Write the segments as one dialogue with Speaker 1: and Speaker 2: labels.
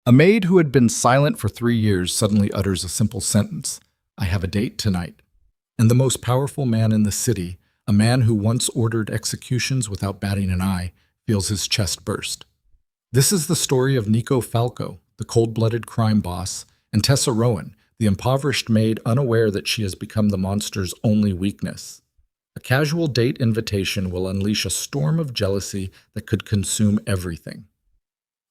Speaker 1: A maid who had been silent for 3 years suddenly utters a simple sentence, "I have a date tonight." And the most powerful man in the city, a man who once ordered executions without batting an eye, feels his chest burst. This is the story of Nico Falco, the cold-blooded crime boss, and Tessa, the impoverished maid unaware that she has become the monster's only weakness. A casual date invitation will unleash a storm of jealousy that could consume everything.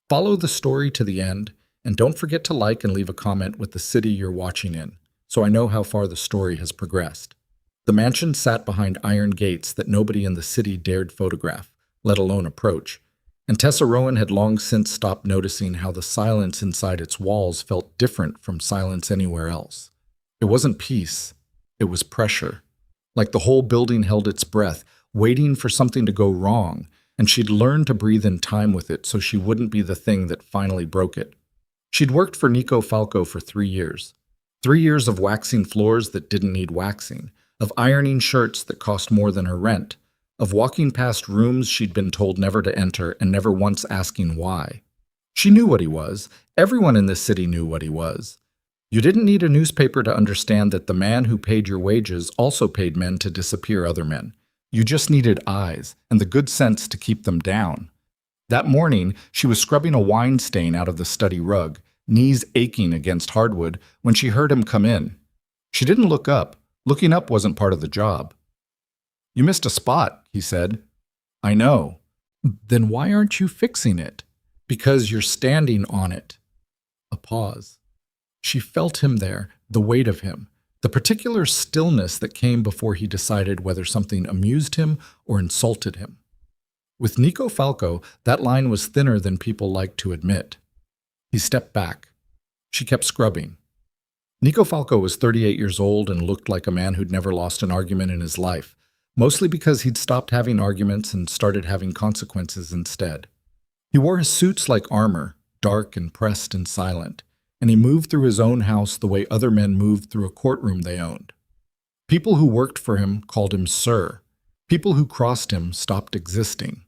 Speaker 1: Follow the story to the end, and don't forget to like and leave a comment with the city you're watching in, so I know how far the story has progressed. The mansion sat behind iron gates that nobody in the city dared photograph, let alone approach, and Tessa had long since stopped noticing how the silence inside its walls felt different from silence anywhere else. It wasn't peace, it was pressure. Like the whole building held its breath, waiting for something to go wrong, and she'd learned to breathe in time with it so she wouldn't be the thing that finally broke it. She'd worked for Nico Falco for 3 years. 3 years of waxing floors that didn't need waxing, of ironing shirts that cost more than her rent, of walking past rooms she'd been told never to enter and never once asking why. She knew what he was. Everyone in this city knew what he was. You didn't need a newspaper to understand that the man who paid your wages also paid men to disappear other men. You just needed eyes and the good sense to keep them down. That morning, she was scrubbing a wine stain out of the study rug, knees aching against hardwood, when she heard him come in. She didn't look up. Looking up wasn't part of the job. "You missed a spot," he said. "I know." "Then why aren't you fixing it?" "Because you're standing on it." A pause. She felt him there, the weight of him, the particular stillness that came before he decided whether something amused him or insulted him. With Nico Falco, that line was thinner than people liked to admit. He stepped back. She kept scrubbing. Nico Falco was 38 years old and looked like a man who'd never lost an argument in his life, mostly because he'd stopped having arguments and started having consequences instead. He wore his suits like armor, dark and pressed and silent, and he moved through his own house the way other men moved through a courtroom they owned. People who worked for him called him Sir. People who crossed him stopped existing.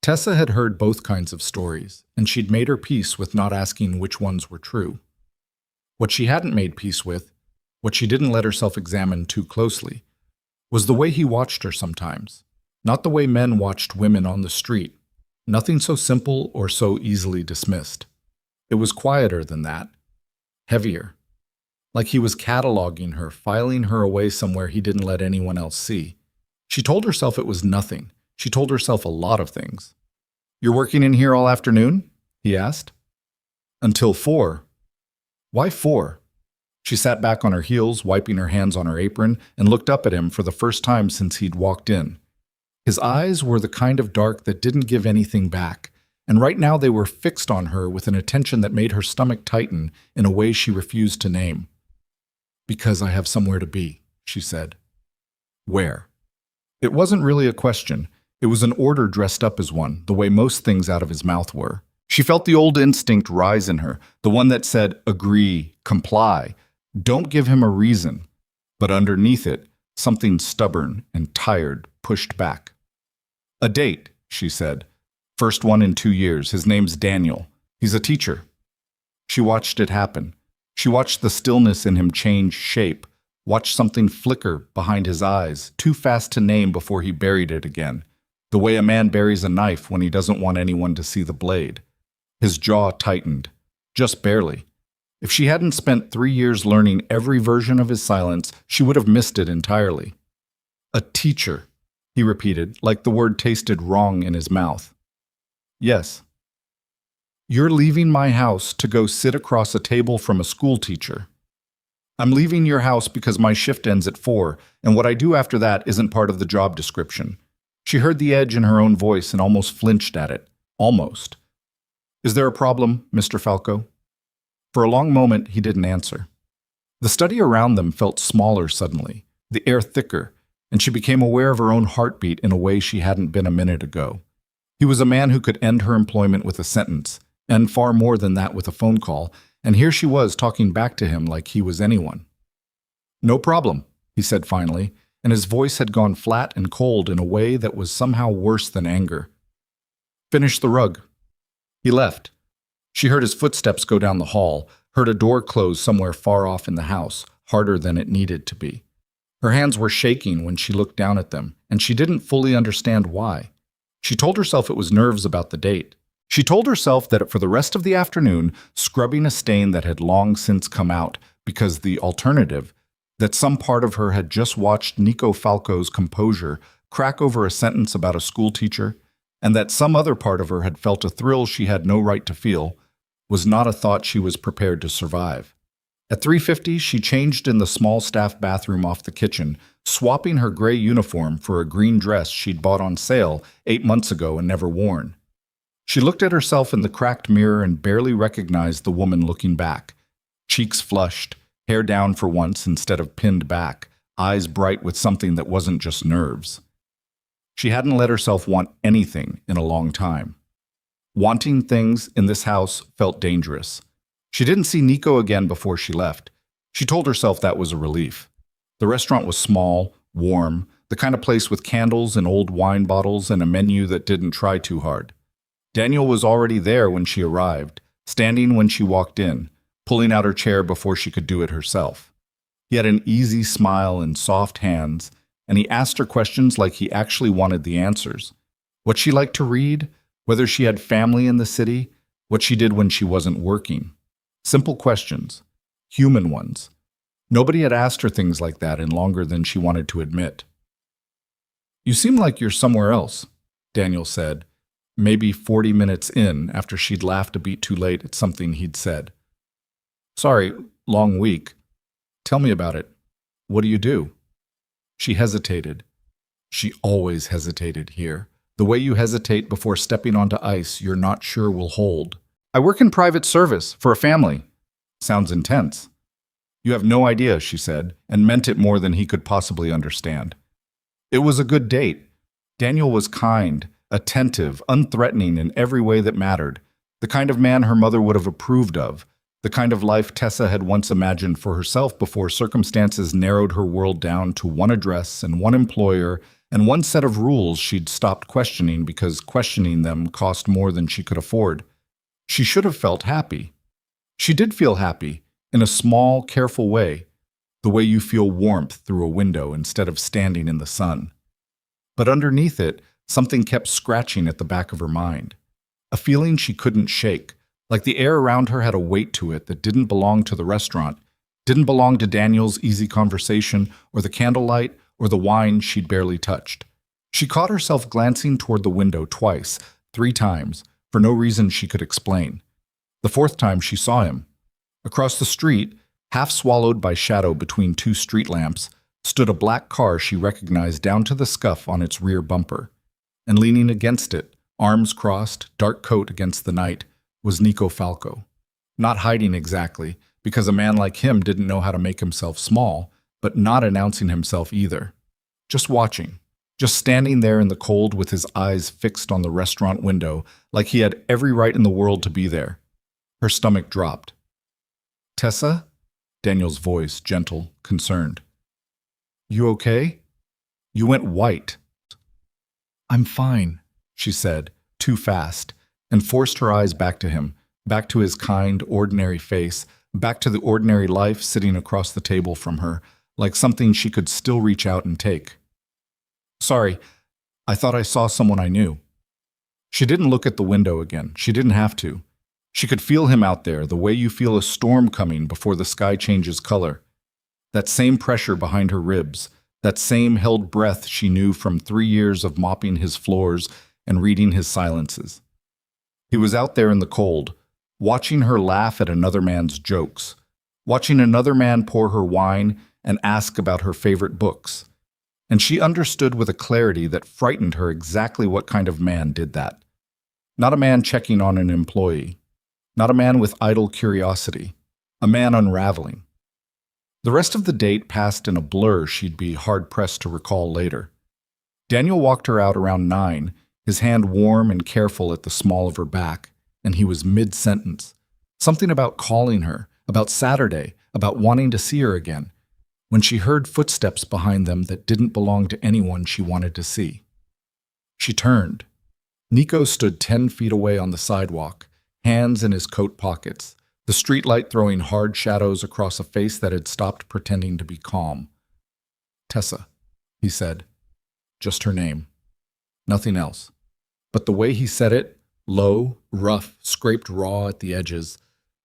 Speaker 1: Tessa had heard both kinds of stories, and she'd made her peace with not asking which ones were true. What she hadn't made peace with, what she didn't let herself examine too closely, was the way he watched her sometimes, not the way men watched women on the street. Nothing so simple or so easily dismissed. It was quieter than that, heavier, like he was cataloging her, filing her away somewhere he didn't let anyone else see. She told herself it was nothing. She told herself a lot of things. "You're working in here all afternoon?" he asked. "Until 4. "Why 4? She sat back on her heels, wiping her hands on her apron, and looked up at him for the first time since he'd walked in. His eyes were the kind of dark that didn't give anything back, and right now they were fixed on her with an attention that made her stomach tighten in a way she refused to name. "Because I have somewhere to be," she said. "Where?" It wasn't really a question. It was an order dressed up as one, the way most things out of his mouth were. She felt the old instinct rise in her, the one that said, agree, comply, don't give him a reason. But underneath it, something stubborn and tired pushed back. "A date," she said. "First one in 2 years. His name's Daniel. He's a teacher." She watched it happen. She watched the stillness in him change shape, watched something flicker behind his eyes, too fast to name before he buried it again, the way a man buries a knife when he doesn't want anyone to see the blade. His jaw tightened, just barely. If she hadn't spent 3 years learning every version of his silence, she would have missed it entirely. "A teacher," he repeated, like the word tasted wrong in his mouth. "Yes." "You're leaving my house to go sit across a table from a school teacher." "I'm leaving your house because my shift ends at 4, and what I do after that isn't part of the job description." She heard the edge in her own voice and almost flinched at it. Almost. "Is there a problem, Mr. Falco?" For a long moment, he didn't answer. The study around them felt smaller suddenly, the air thicker, and she became aware of her own heartbeat in a way she hadn't been a minute ago. He was a man who could end her employment with a sentence, and far more than that with a phone call, and here she was talking back to him like he was anyone. "No problem," he said finally, and his voice had gone flat and cold in a way that was somehow worse than anger. "Finish the rug." He left. She heard his footsteps go down the hall, heard a door close somewhere far off in the house, harder than it needed to be. Her hands were shaking when she looked down at them, and she didn't fully understand why. She told herself it was nerves about the date. She told herself that for the rest of the afternoon, scrubbing a stain that had long since come out, because the alternative, that some part of her had just watched Nico Falco's composure crack over a sentence about a schoolteacher, and that some other part of her had felt a thrill she had no right to feel, was not a thought she was prepared to survive. At 3:50, she changed in the small staff bathroom off the kitchen, swapping her gray uniform for a green dress she'd bought on sale 8 months ago and never worn. She looked at herself in the cracked mirror and barely recognized the woman looking back. Cheeks flushed, hair down for once instead of pinned back, eyes bright with something that wasn't just nerves. She hadn't let herself want anything in a long time. Wanting things in this house felt dangerous. She didn't see Nico again before she left. She told herself that was a relief. The restaurant was small, warm, the kind of place with candles and old wine bottles and a menu that didn't try too hard. Daniel was already there when she arrived, standing when she walked in, pulling out her chair before she could do it herself. He had an easy smile and soft hands, and he asked her questions like he actually wanted the answers. What she liked to read, whether she had family in the city, what she did when she wasn't working. Simple questions, human ones. Nobody had asked her things like that in longer than she wanted to admit. "You seem like you're somewhere else," Daniel said, maybe 40 minutes in after she'd laughed a beat too late at something he'd said. "Sorry, long week. Tell me about it. What do you do?" She hesitated. She always hesitated here. The way you hesitate before stepping onto ice you're not sure will hold. "I work in private service for a family." Sounds intense. "You have no idea," she said, and meant it more than he could possibly understand. It was a good date. Daniel was kind, attentive, unthreatening in every way that mattered, the kind of man her mother would have approved of, the kind of life Tessa had once imagined for herself before circumstances narrowed her world down to one address and one employer and one set of rules she'd stopped questioning because questioning them cost more than she could afford. She should have felt happy. She did feel happy, in a small, careful way, the way you feel warmth through a window instead of standing in the sun. But underneath it, something kept scratching at the back of her mind. A feeling she couldn't shake, like the air around her had a weight to it that didn't belong to the restaurant, didn't belong to Daniel's easy conversation or the candlelight or the wine she'd barely touched. She caught herself glancing toward the window twice, 3 times, for no reason she could explain. The 4th time she saw him. Across the street, half swallowed by shadow between 2 street lamps, stood a black car she recognized down to the scuff on its rear bumper. And leaning against it, arms crossed, dark coat against the night, was Nico Falco. Not hiding exactly, because a man like him didn't know how to make himself small, but not announcing himself either. Just watching. Just standing there in the cold with his eyes fixed on the restaurant window, like he had every right in the world to be there. Her stomach dropped. "Tessa?" Daniel's voice, gentle, concerned. "You okay?" You went white. "I'm fine," she said, too fast, and forced her eyes back to him, back to his kind, ordinary face, back to the ordinary life sitting across the table from her, like something she could still reach out and take. "Sorry, I thought I saw someone I knew." She didn't look at the window again. She didn't have to. She could feel him out there, the way you feel a storm coming before the sky changes color. That same pressure behind her ribs, that same held breath she knew from 3 years of mopping his floors and reading his silences. He was out there in the cold, watching her laugh at another man's jokes, watching another man pour her wine and ask about her favorite books. And she understood with a clarity that frightened her exactly what kind of man did that. Not a man checking on an employee. Not a man with idle curiosity. A man unraveling. The rest of the date passed in a blur she'd be hard-pressed to recall later. Daniel walked her out around 9, his hand warm and careful at the small of her back, and he was mid-sentence. Something about calling her, about Saturday, about wanting to see her again, when she heard footsteps behind them that didn't belong to anyone she wanted to see. She turned. Nico stood 10 feet away on the sidewalk, hands in his coat pockets, the streetlight throwing hard shadows across a face that had stopped pretending to be calm. "Tessa," he said. Just her name. Nothing else. But the way he said it, low, rough, scraped raw at the edges,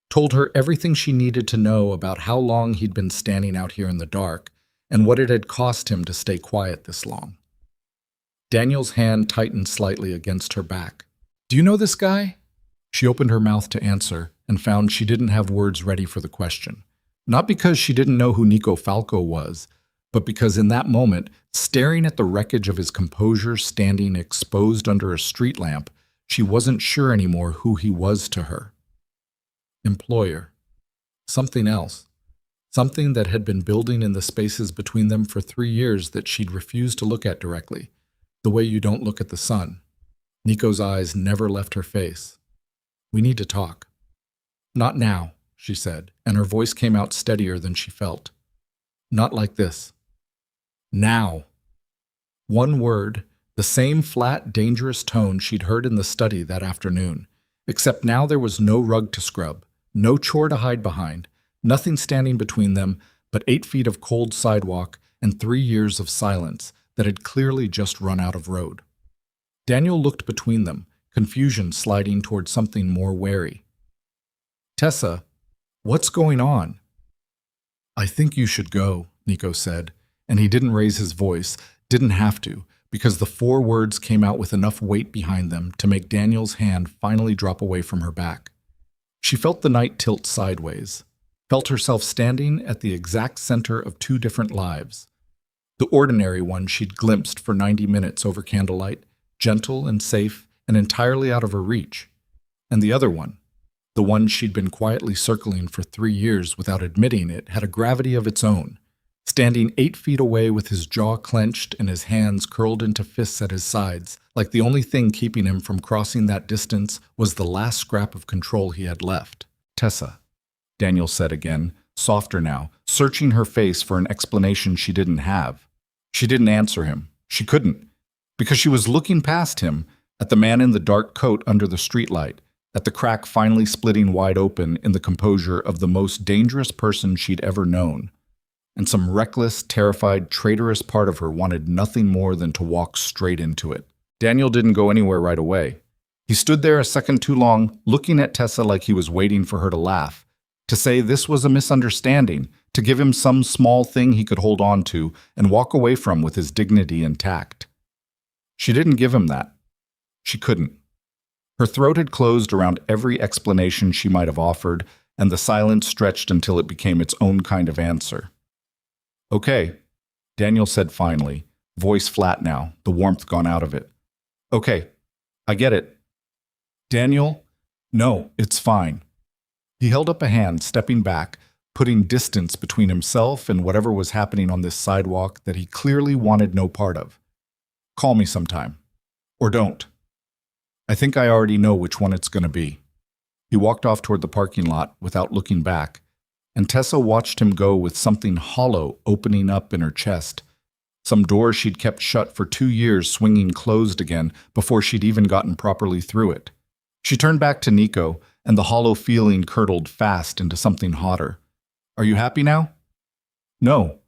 Speaker 1: told her everything she needed to know about how long he'd been standing out here in the dark and what it had cost him to stay quiet this long. Daniel's hand tightened slightly against her back. "Do you know this guy?" She opened her mouth to answer and found she didn't have words ready for the question. Not because she didn't know who Nico Falco was, but because in that moment, staring at the wreckage of his composure standing exposed under a street lamp, she wasn't sure anymore who he was to her. Employer. Something else. Something that had been building in the spaces between them for 3 years that she'd refused to look at directly, the way you don't look at the sun. Nico's eyes never left her face. "We need to talk." "Not now," she said, and her voice came out steadier than she felt. "Not like this. Now." One word, the same flat, dangerous tone she'd heard in the study that afternoon, except now there was no rug to scrub, no chore to hide behind, nothing standing between them but 8 feet of cold sidewalk and 3 years of silence that had clearly just run out of road. Daniel looked between them, confusion sliding toward something more wary. "Tessa, what's going on?" "I think you should go," Nico said, and he didn't raise his voice, didn't have to, because the 4 words came out with enough weight behind them to make Daniel's hand finally drop away from her back. She felt the night tilt sideways, felt herself standing at the exact center of 2 different lives. The ordinary one she'd glimpsed for 90 minutes over candlelight, gentle and safe and entirely out of her reach. And the other one, the one she'd been quietly circling for 3 years without admitting it, had a gravity of its own, standing 8 feet away with his jaw clenched and his hands curled into fists at his sides, like the only thing keeping him from crossing that distance was the last scrap of control he had left. "Tessa," Daniel said again, softer now, searching her face for an explanation she didn't have. She didn't answer him. She couldn't, because she was looking past him at the man in the dark coat under the streetlight, at the crack finally splitting wide open in the composure of the most dangerous person she'd ever known. And some reckless, terrified, traitorous part of her wanted nothing more than to walk straight into it. Daniel didn't go anywhere right away. He stood there a second too long, looking at Tessa like he was waiting for her to laugh, to say this was a misunderstanding, to give him some small thing he could hold on to and walk away from with his dignity intact. She didn't give him that. She couldn't. Her throat had closed around every explanation she might have offered, and the silence stretched until it became its own kind of answer. "Okay," Daniel said finally, voice flat now, the warmth gone out of it. "Okay, I get it." "Daniel, no, it's fine." He held up a hand, stepping back, putting distance between himself and whatever was happening on this sidewalk that he clearly wanted no part of. "Call me sometime. Or don't. I think I already know which one it's going to be." He walked off toward the parking lot without looking back, and Tessa watched him go with something hollow opening up in her chest, some door she'd kept shut for 2 years swinging closed again before she'd even gotten properly through it. She turned back to Nico, and the hollow feeling curdled fast into something hotter. "Are you happy now?" "No."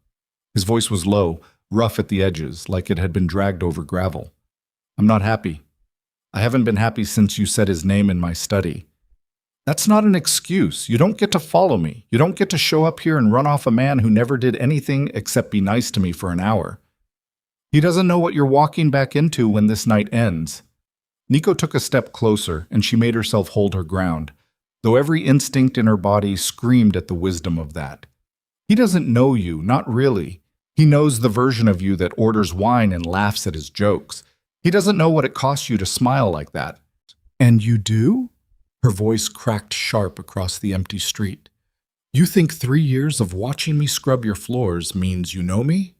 Speaker 1: His voice was low, rough at the edges, like it had been dragged over gravel. "I'm not happy. I haven't been happy since you said his name in my study." "That's not an excuse. You don't get to follow me. You don't get to show up here and run off a man who never did anything except be nice to me for an hour. He doesn't know what you're walking back into when this night ends." Nico took a step closer, and she made herself hold her ground, though every instinct in her body screamed at the wisdom of that. "He doesn't know you, not really. He knows the version of you that orders wine and laughs at his jokes. He doesn't know what it costs you to smile like that." "And you do?" Her voice cracked sharp across the empty street. "You think 3 years of watching me scrub your floors means you know me?"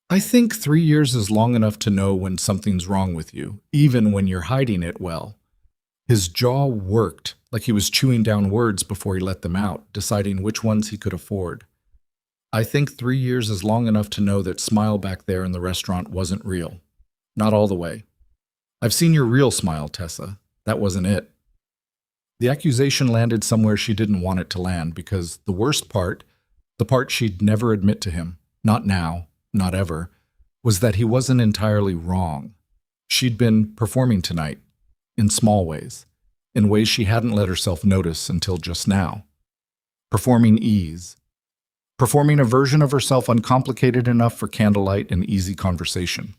Speaker 1: "I think 3 years is long enough to know when something's wrong with you, even when you're hiding it well." His jaw worked, like he was chewing down words before he let them out, deciding which ones he could afford. "I think 3 years is long enough to know that smile back there in the restaurant wasn't real. Not all the way. I've seen your real smile, Tessa. That wasn't it." The accusation landed somewhere she didn't want it to land because the worst part, the part she'd never admit to him, not now, not ever, was that he wasn't entirely wrong. She'd been performing tonight, in small ways, in ways she hadn't let herself notice until just now. Performing ease. Performing a version of herself uncomplicated enough for candlelight and easy conversation.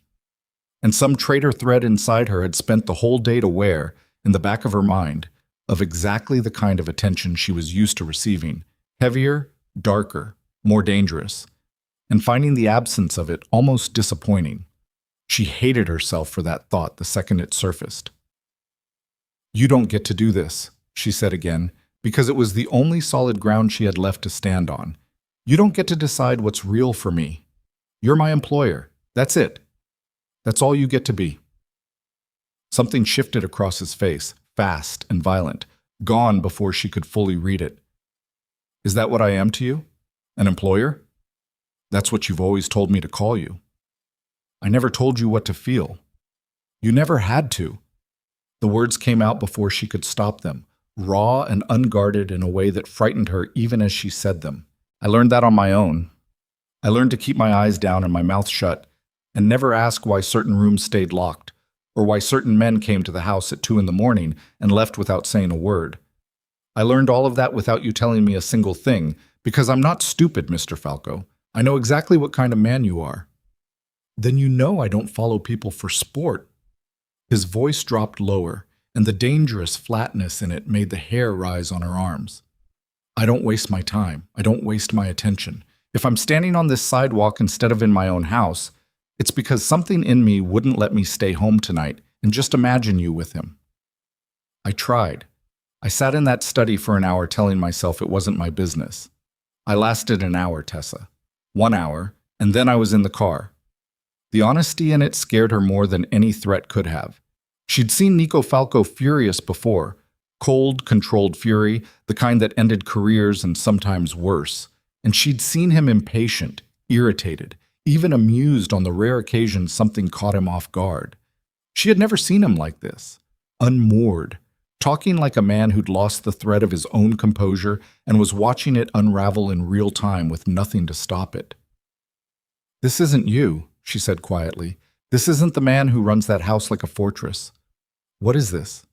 Speaker 1: And some traitor thread inside her had spent the whole day aware, in the back of her mind, of exactly the kind of attention she was used to receiving, heavier, darker, more dangerous, and finding the absence of it almost disappointing. She hated herself for that thought the second it surfaced. "You don't get to do this," she said again, because it was the only solid ground she had left to stand on. "You don't get to decide what's real for me. You're my employer. That's it. That's all you get to be." Something shifted across his face, fast and violent, gone before she could fully read it. "Is that what I am to you? An employer? That's what you've always told me to call you. I never told you what to feel. You never had to." The words came out before she could stop them, raw and unguarded in a way that frightened her even as she said them. "I learned that on my own. I learned to keep my eyes down and my mouth shut, and never ask why certain rooms stayed locked, or why certain men came to the house at 2 a.m. and left without saying a word. I learned all of that without you telling me a single thing, because I'm not stupid, Mr. Falco. I know exactly what kind of man you are." "Then you know I don't follow people for sport." His voice dropped lower, and the dangerous flatness in it made the hair rise on her arms. "I don't waste my time. I don't waste my attention. If I'm standing on this sidewalk instead of in my own house, it's because something in me wouldn't let me stay home tonight and just imagine you with him. I tried. I sat in that study for an hour telling myself it wasn't my business. I lasted an hour, Tessa. 1 hour, and then I was in the car. The honesty in it scared her more than any threat could have. She'd seen Nico Falco furious before, cold, controlled fury, the kind that ended careers and sometimes worse. And she'd seen him impatient, irritated, even amused on the rare occasion something caught him off guard. She had never seen him like this, unmoored, talking like a man who'd lost the thread of his own composure and was watching it unravel in real time with nothing to stop it. "This isn't you," she said quietly. "This isn't the man who runs that house like a fortress. What is this?"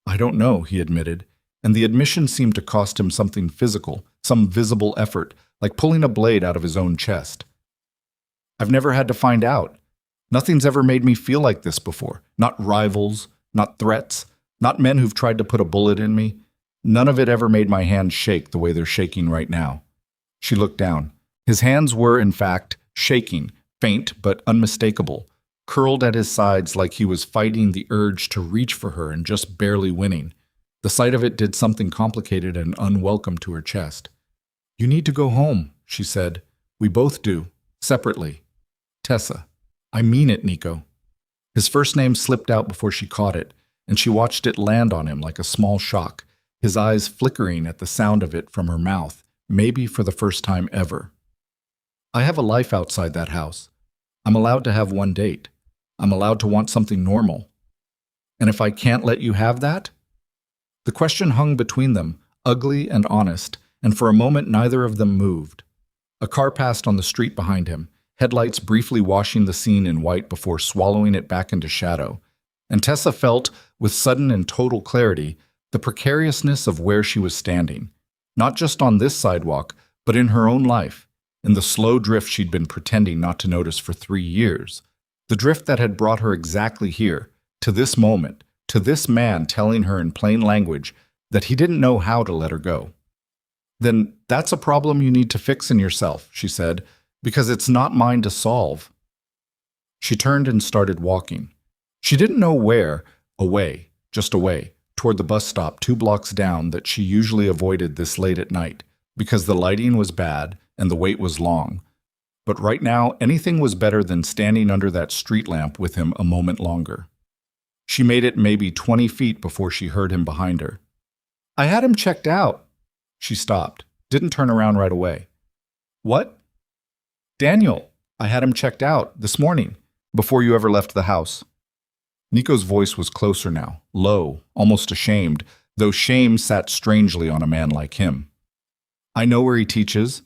Speaker 1: "I don't know," he admitted, and the admission seemed to cost him something physical, some visible effort, like pulling a blade out of his own chest. "I've never had to find out. Nothing's ever made me feel like this before. Not rivals, not threats, not men who've tried to put a bullet in me. None of it ever made my hands shake the way they're shaking right now." She looked down. His hands were, in fact, shaking, faint but unmistakable, curled at his sides like he was fighting the urge to reach for her and just barely winning. The sight of it did something complicated and unwelcome to her chest. "You need to go home," she said. "We both do, separately. Tessa." "I mean it, Nico." His first name slipped out before she caught it, and she watched it land on him like a small shock, his eyes flickering at the sound of it from her mouth, maybe for the first time ever. "I have a life outside that house. I'm allowed to have one date. I'm allowed to want something normal. And if I can't let you have that?" The question hung between them, ugly and honest, and for a moment neither of them moved. A car passed on the street behind him, headlights briefly washing the scene in white before swallowing it back into shadow, and Tessa felt, with sudden and total clarity, the precariousness of where she was standing, not just on this sidewalk, but in her own life, in the slow drift she'd been pretending not to notice for 3 years, the drift that had brought her exactly here, to this moment, to this man telling her in plain language that he didn't know how to let her go. "Then that's a problem you need to fix in yourself," she said, "because it's not mine to solve." She turned and started walking. She didn't know where, away, just away, toward the bus stop 2 blocks down that she usually avoided this late at night, because the lighting was bad and the wait was long. But right now, anything was better than standing under that street lamp with him a moment longer. She made it maybe 20 feet before she heard him behind her. "I had him checked out." She stopped, didn't turn around right away. "What?" "Daniel, I had him checked out this morning, before you ever left the house." Nico's voice was closer now, low, almost ashamed, though shame sat strangely on a man like him. I know where he teaches.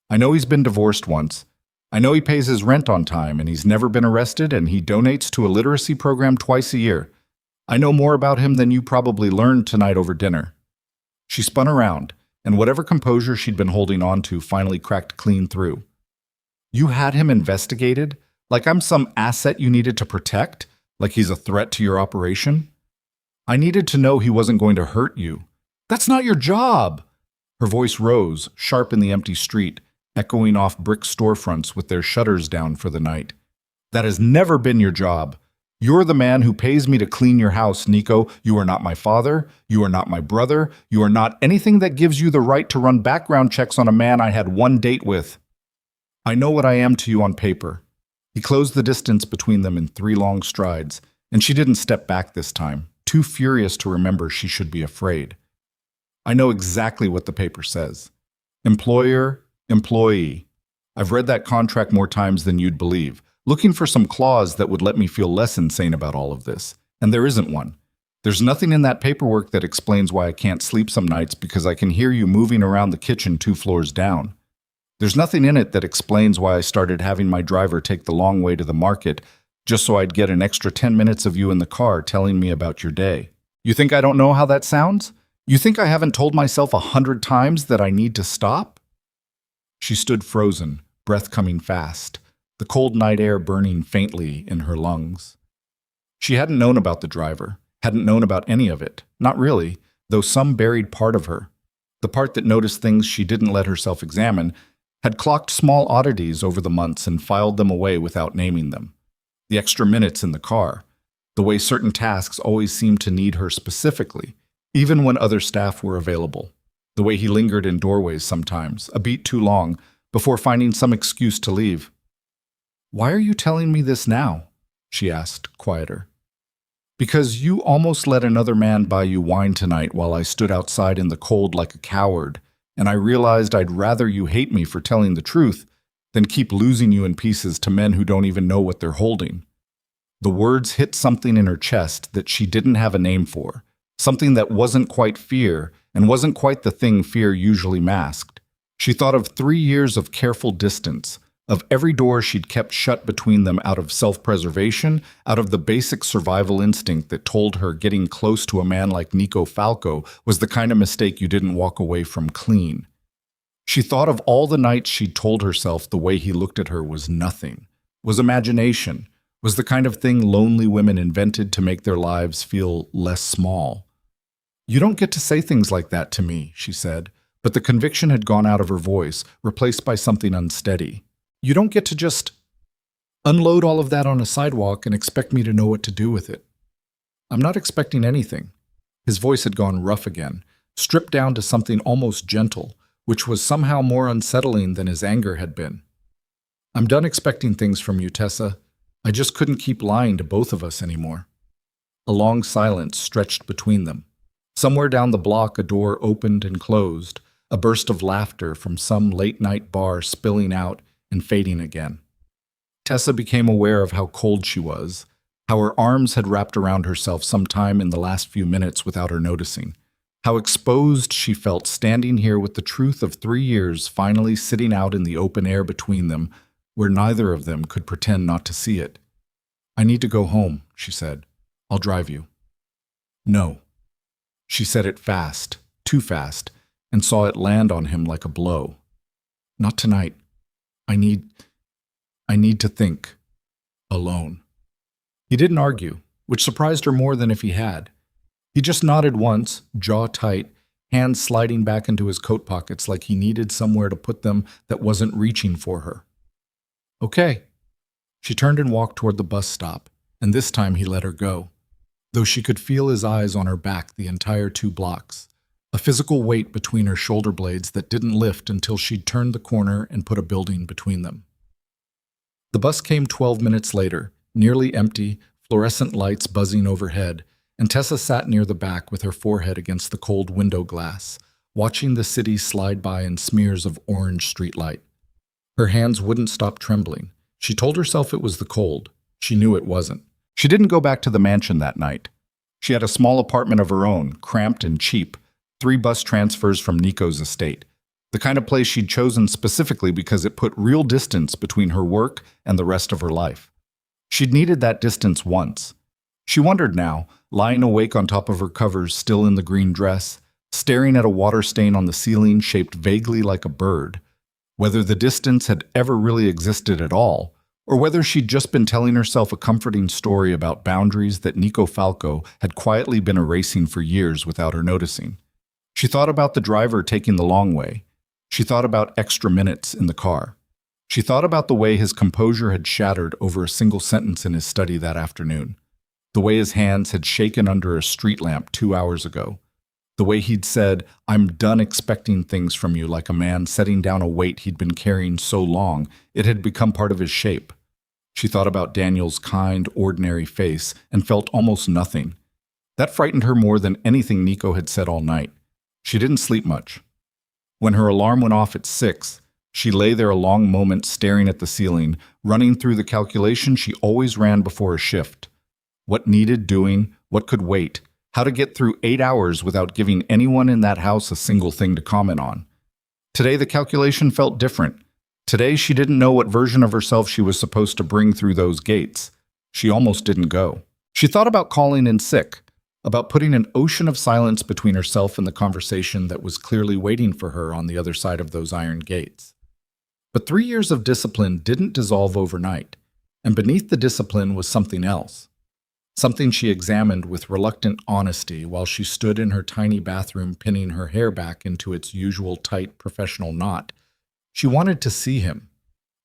Speaker 1: I know he's been divorced once. I know he pays his rent on time and he's never been arrested and he donates to a literacy program twice a year. I know more about him than you probably learned tonight over dinner. She spun around, and whatever composure she'd been holding on to finally cracked clean through. You had him investigated? Like I'm some asset you needed to protect? Like he's a threat to your operation? I needed to know he wasn't going to hurt you. That's not your job! Her voice rose, sharp in the empty street, echoing off brick storefronts with their shutters down for the night. That has never been your job. You're the man who pays me to clean your house, Nico. You are not my father. You are not my brother. You are not anything that gives you the right to run background checks on a man I had one date with. I know what I am to you on paper. He closed the distance between them in 3 long strides, and she didn't step back this time, too furious to remember she should be afraid. I know exactly what the paper says. Employer, employee. I've read that contract more times than you'd believe, looking for some clause that would let me feel less insane about all of this, and there isn't one. There's nothing in that paperwork that explains why I can't sleep some nights because I can hear you moving around the kitchen 2 floors down. There's nothing in it that explains why I started having my driver take the long way to the market just so I'd get an extra 10 minutes of you in the car telling me about your day. You think I don't know how that sounds? You think I haven't told myself 100 times that I need to stop? She stood frozen, breath coming fast, the cold night air burning faintly in her lungs. She hadn't known about the driver, hadn't known about any of it, not really, though some buried part of her, the part that noticed things she didn't let herself examine, had clocked small oddities over the months and filed them away without naming them. The extra minutes in the car, the way certain tasks always seemed to need her specifically, even when other staff were available, the way he lingered in doorways sometimes, a beat too long, before finding some excuse to leave. "Why are you telling me this now?" she asked, quieter. "Because you almost let another man buy you wine tonight while I stood outside in the cold like a coward, and I realized I'd rather you hate me for telling the truth than keep losing you in pieces to men who don't even know what they're holding." The words hit something in her chest that she didn't have a name for, something that wasn't quite fear and wasn't quite the thing fear usually masked. She thought of 3 years of careful distance, of every door she'd kept shut between them out of self-preservation, out of the basic survival instinct that told her getting close to a man like Nico Falco was the kind of mistake you didn't walk away from clean. She thought of all the nights she'd told herself the way he looked at her was nothing, was imagination, was the kind of thing lonely women invented to make their lives feel less small. "You don't get to say things like that to me," she said, but the conviction had gone out of her voice, replaced by something unsteady. "You don't get to just unload all of that on a sidewalk and expect me to know what to do with it. I'm not expecting anything." His voice had gone rough again, stripped down to something almost gentle, which was somehow more unsettling than his anger had been. "I'm done expecting things from you, Tessa. I just couldn't keep lying to both of us anymore." A long silence stretched between them. Somewhere down the block a door opened and closed, a burst of laughter from some late-night bar spilling out and fading again. Tessa became aware of how cold she was, how her arms had wrapped around herself sometime in the last few minutes without her noticing, how exposed she felt standing here with the truth of 3 years finally sitting out in the open air between them, where neither of them could pretend not to see it. "I need to go home," she said. "I'll drive you." "No." She said it fast, too fast, and saw it land on him like a blow. "Not tonight. I need to think. Alone." He didn't argue, which surprised her more than if he had. He just nodded once, jaw tight, hands sliding back into his coat pockets like he needed somewhere to put them that wasn't reaching for her. "Okay." She turned and walked toward the bus stop, and this time he let her go, though she could feel his eyes on her back the entire 2 blocks, a physical weight between her shoulder blades that didn't lift until she'd turned the corner and put a building between them. The bus came 12 minutes later, nearly empty, fluorescent lights buzzing overhead, and Tessa sat near the back with her forehead against the cold window glass, watching the city slide by in smears of orange streetlight. Her hands wouldn't stop trembling. She told herself it was the cold. She knew it wasn't. She didn't go back to the mansion that night. She had a small apartment of her own, cramped and cheap, 3 bus transfers from Nico's estate. The kind of place she'd chosen specifically because it put real distance between her work and the rest of her life. She'd needed that distance once. She wondered now, lying awake on top of her covers still in the green dress, staring at a water stain on the ceiling shaped vaguely like a bird, whether the distance had ever really existed at all, or whether she'd just been telling herself a comforting story about boundaries that Nico Falco had quietly been erasing for years without her noticing. She thought about the driver taking the long way. She thought about extra minutes in the car. She thought about the way his composure had shattered over a single sentence in his study that afternoon, the way his hands had shaken under a street lamp 2 hours ago, the way he'd said, "I'm done expecting things from you," like a man setting down a weight he'd been carrying so long it had become part of his shape. She thought about Daniel's kind, ordinary face and felt almost nothing. That frightened her more than anything Nico had said all night. She didn't sleep much. When her alarm went off at 6, she lay there a long moment staring at the ceiling, running through the calculation she always ran before a shift. What needed doing, what could wait, how to get through 8 hours without giving anyone in that house a single thing to comment on. Today the calculation felt different. Today she didn't know what version of herself she was supposed to bring through those gates. She almost didn't go. She thought about calling in sick, about putting an ocean of silence between herself and the conversation that was clearly waiting for her on the other side of those iron gates. But 3 years of discipline didn't dissolve overnight, and beneath the discipline was something else. Something she examined with reluctant honesty while she stood in her tiny bathroom pinning her hair back into its usual tight professional knot. She wanted to see him.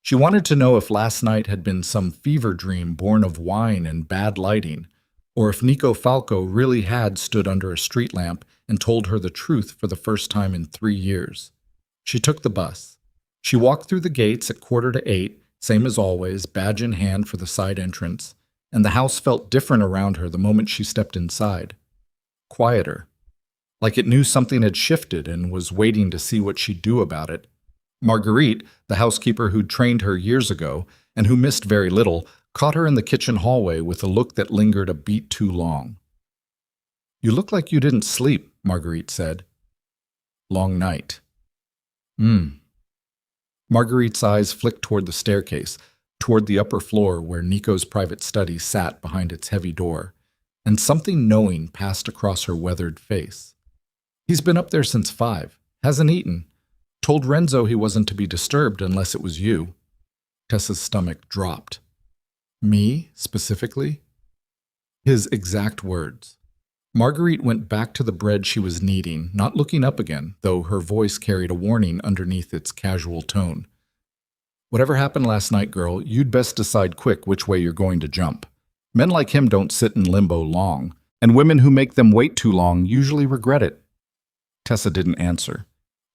Speaker 1: She wanted to know if last night had been some fever dream born of wine and bad lighting, or if Nico Falco really had stood under a street lamp and told her the truth for the first time in 3 years. She took the bus. She walked through the gates at 7:45, same as always, badge in hand for the side entrance, and the house felt different around her the moment she stepped inside. Quieter. Like it knew something had shifted and was waiting to see what she'd do about it. Marguerite, the housekeeper who'd trained her years ago, and who missed very little, caught her in the kitchen hallway with a look that lingered a beat too long. "You look like you didn't sleep," Marguerite said. "Long night." Marguerite's eyes flicked toward the staircase, toward the upper floor where Nico's private study sat behind its heavy door, and something knowing passed across her weathered face. "He's been up there since 5, hasn't eaten. Told Renzo he wasn't to be disturbed unless it was you." Tessa's stomach dropped. "Me, specifically?" His exact words. Marguerite went back to the bread she was kneading, not looking up again, though her voice carried a warning underneath its casual tone. "Whatever happened last night, girl, you'd best decide quick which way you're going to jump. Men like him don't sit in limbo long, and women who make them wait too long usually regret it." Tessa didn't answer.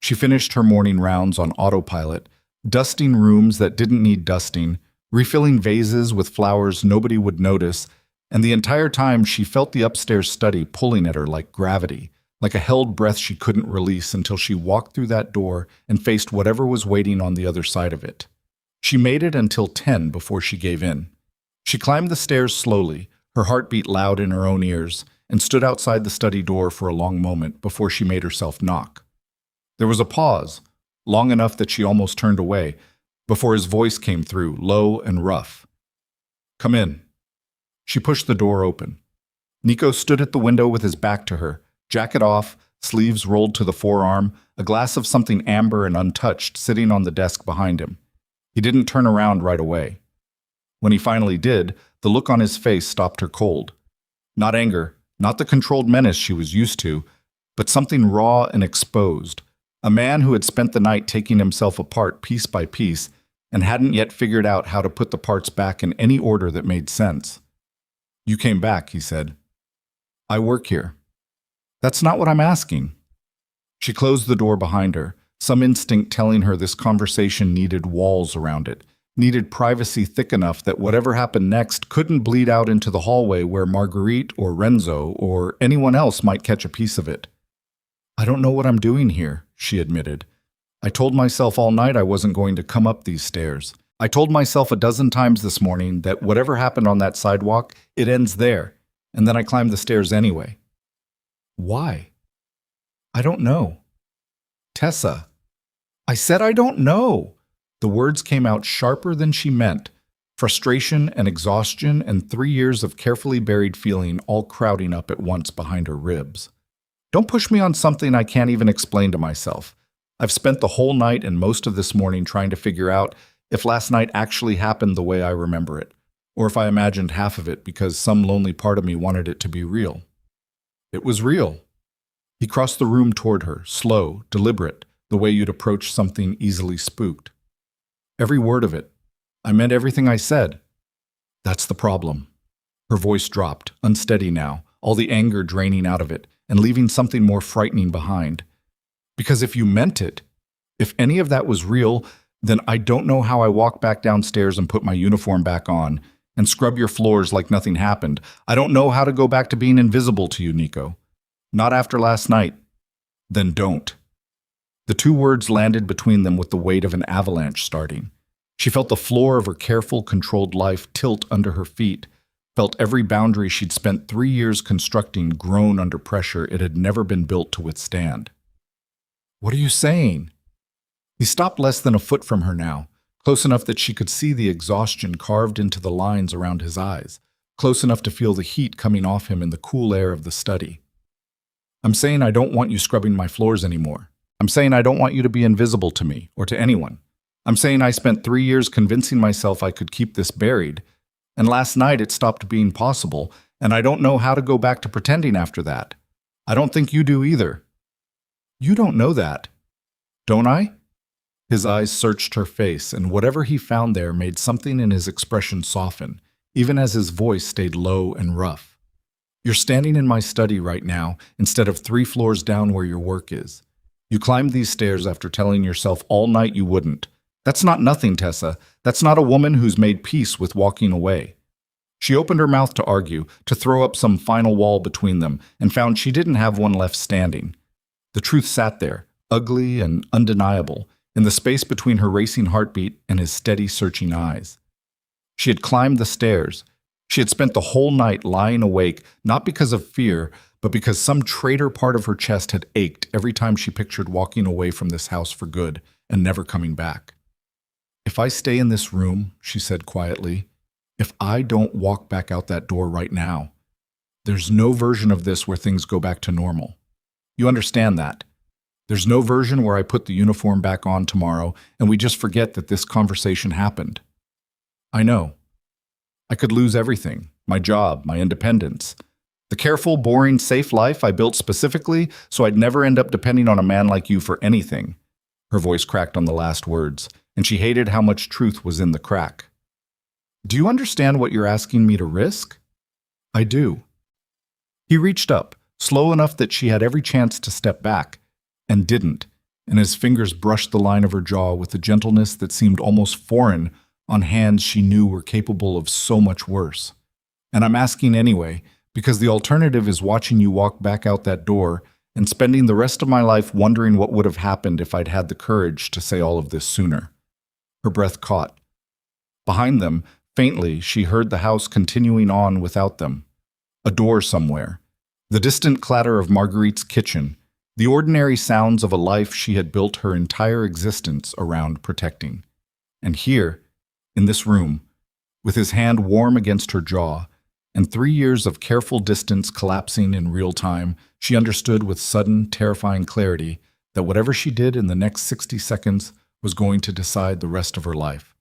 Speaker 1: She finished her morning rounds on autopilot, dusting rooms that didn't need dusting, refilling vases with flowers nobody would notice, and the entire time she felt the upstairs study pulling at her like gravity, like a held breath she couldn't release until she walked through that door and faced whatever was waiting on the other side of it. She made it until 10 before she gave in. She climbed the stairs slowly, her heartbeat loud in her own ears, and stood outside the study door for a long moment before she made herself knock. There was a pause, long enough that she almost turned away, before his voice came through, low and rough. "Come in." She pushed the door open. Nico stood at the window with his back to her, jacket off, sleeves rolled to the forearm, a glass of something amber and untouched sitting on the desk behind him. He didn't turn around right away. When he finally did, the look on his face stopped her cold. Not anger, not the controlled menace she was used to, but something raw and exposed. A man who had spent the night taking himself apart piece by piece and hadn't yet figured out how to put the parts back in any order that made sense. "You came back," he said. "I work here." "That's not what I'm asking." She closed the door behind her, some instinct telling her this conversation needed walls around it, needed privacy thick enough that whatever happened next couldn't bleed out into the hallway where Marguerite or Renzo or anyone else might catch a piece of it. "I don't know what I'm doing here," she admitted. "I told myself all night I wasn't going to come up these stairs. I told myself a dozen times this morning that whatever happened on that sidewalk, it ends there. And then I climbed the stairs anyway. Why? I don't know. Tessa. I said I don't know. The words came out sharper than she meant. Frustration and exhaustion and 3 years of carefully buried feeling all crowding up at once behind her ribs. Don't push me on something I can't even explain to myself. I've spent the whole night and most of this morning trying to figure out if last night actually happened the way I remember it, or if I imagined half of it because some lonely part of me wanted it to be real. It was real. He crossed the room toward her, slow, deliberate, the way you'd approach something easily spooked. Every word of it. I meant everything I said. That's the problem. Her voice dropped, unsteady now, all the anger draining out of it, and leaving something more frightening behind. Because if you meant it, if any of that was real, then I don't know how I walk back downstairs and put my uniform back on, and scrub your floors like nothing happened. I don't know how to go back to being invisible to you, Nico. Not after last night. Then don't. The 2 words landed between them with the weight of an avalanche starting. She felt the floor of her careful, controlled life tilt under her feet, felt every boundary she'd spent 3 years constructing groan under pressure it had never been built to withstand. What are you saying? He stopped less than a foot from her now, close enough that she could see the exhaustion carved into the lines around his eyes, close enough to feel the heat coming off him in the cool air of the study. I'm saying I don't want you scrubbing my floors anymore. I'm saying I don't want you to be invisible to me or to anyone. I'm saying I spent 3 years convincing myself I could keep this buried, and last night it stopped being possible, and I don't know how to go back to pretending after that. I don't think you do either. You don't know that. Don't I? His eyes searched her face, and whatever he found there made something in his expression soften, even as his voice stayed low and rough. You're standing in my study right now instead of 3 floors down where your work is. You climbed these stairs after telling yourself all night you wouldn't. That's not nothing, Tessa. That's not a woman who's made peace with walking away. She opened her mouth to argue, to throw up some final wall between them, and found she didn't have one left standing. The truth sat there, ugly and undeniable, in the space between her racing heartbeat and his steady, searching eyes. She had climbed the stairs. She had spent the whole night lying awake, not because of fear, but because some traitor part of her chest had ached every time she pictured walking away from this house for good and never coming back. If I stay in this room, she said quietly, if I don't walk back out that door right now, there's no version of this where things go back to normal. You understand that? There's no version where I put the uniform back on tomorrow and we just forget that this conversation happened. I know. I could lose everything, my job, my independence. The careful, boring, safe life I built specifically so I'd never end up depending on a man like you for anything. Her voice cracked on the last words, and she hated how much truth was in the crack. Do you understand what you're asking me to risk? I do. He reached up, slow enough that she had every chance to step back, and didn't, and his fingers brushed the line of her jaw with a gentleness that seemed almost foreign on hands she knew were capable of so much worse. And I'm asking anyway, because the alternative is watching you walk back out that door and spending the rest of my life wondering what would have happened if I'd had the courage to say all of this sooner. Her breath caught. Behind them, faintly, she heard the house continuing on without them. A door somewhere. The distant clatter of Marguerite's kitchen. The ordinary sounds of a life she had built her entire existence around protecting. And here, in this room, with his hand warm against her jaw, and 3 years of careful distance collapsing in real time, she understood with sudden, terrifying clarity that whatever she did in the next 60 seconds was going to decide the rest of her life.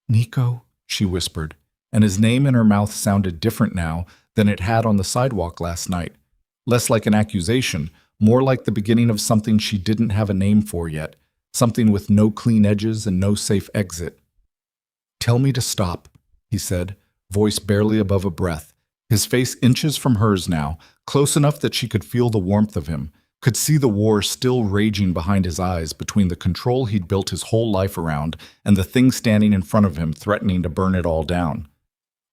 Speaker 1: Nico, she whispered, and his name in her mouth sounded different now than it had on the sidewalk last night. Less like an accusation, more like the beginning of something she didn't have a name for yet, something with no clean edges and no safe exit. Tell me to stop, he said, voice barely above a breath, his face inches from hers now, close enough that she could feel the warmth of him, could see the war still raging behind his eyes between the control he'd built his whole life around and the thing standing in front of him threatening to burn it all down.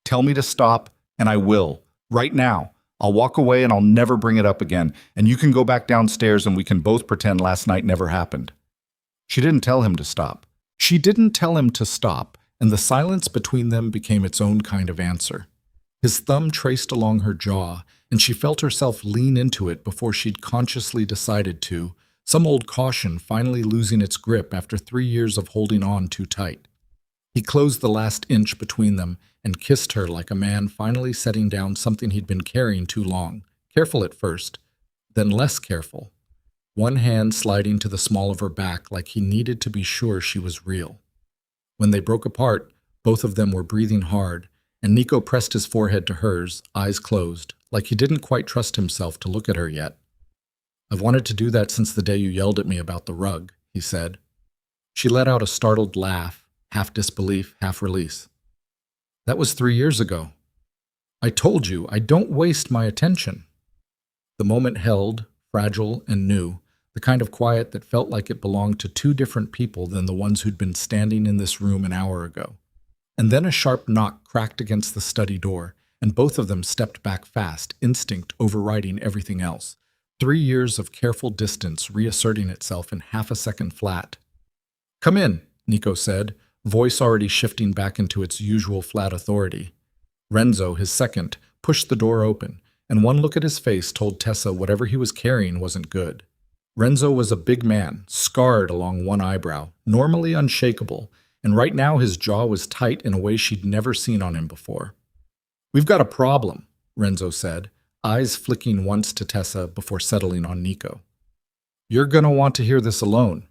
Speaker 1: Tell me to stop, and I will, right now. I'll walk away and I'll never bring it up again, and you can go back downstairs and we can both pretend last night never happened. She didn't tell him to stop. She didn't tell him to stop, and the silence between them became its own kind of answer. His thumb traced along her jaw, and she felt herself lean into it before she'd consciously decided to, some old caution finally losing its grip after 3 years of holding on too tight. He closed the last inch between them and kissed her like a man finally setting down something he'd been carrying too long, careful at first, then less careful, one hand sliding to the small of her back like he needed to be sure she was real. When they broke apart, both of them were breathing hard, and Nico pressed his forehead to hers, eyes closed, like he didn't quite trust himself to look at her yet. "I've wanted to do that since the day you yelled at me about the rug," he said. She let out a startled laugh, half disbelief, half release. "That was 3 years ago. I told you, I don't waste my attention." The moment held, fragile and new, the kind of quiet that felt like it belonged to two different people than the ones who'd been standing in this room an hour ago. And then a sharp knock cracked against the study door, and both of them stepped back fast, instinct overriding everything else. 3 years of careful distance reasserting itself in half a second flat. "Come in," Nico said, voice already shifting back into its usual flat authority. Renzo, his second, pushed the door open, and one look at his face told Tessa whatever he was carrying wasn't good. Renzo was a big man, scarred along one eyebrow, normally unshakable, and right now his jaw was tight in a way she'd never seen on him before. "We've got a problem," Renzo said, eyes flicking once to Tessa before settling on Nico. "You're gonna want to hear this alone."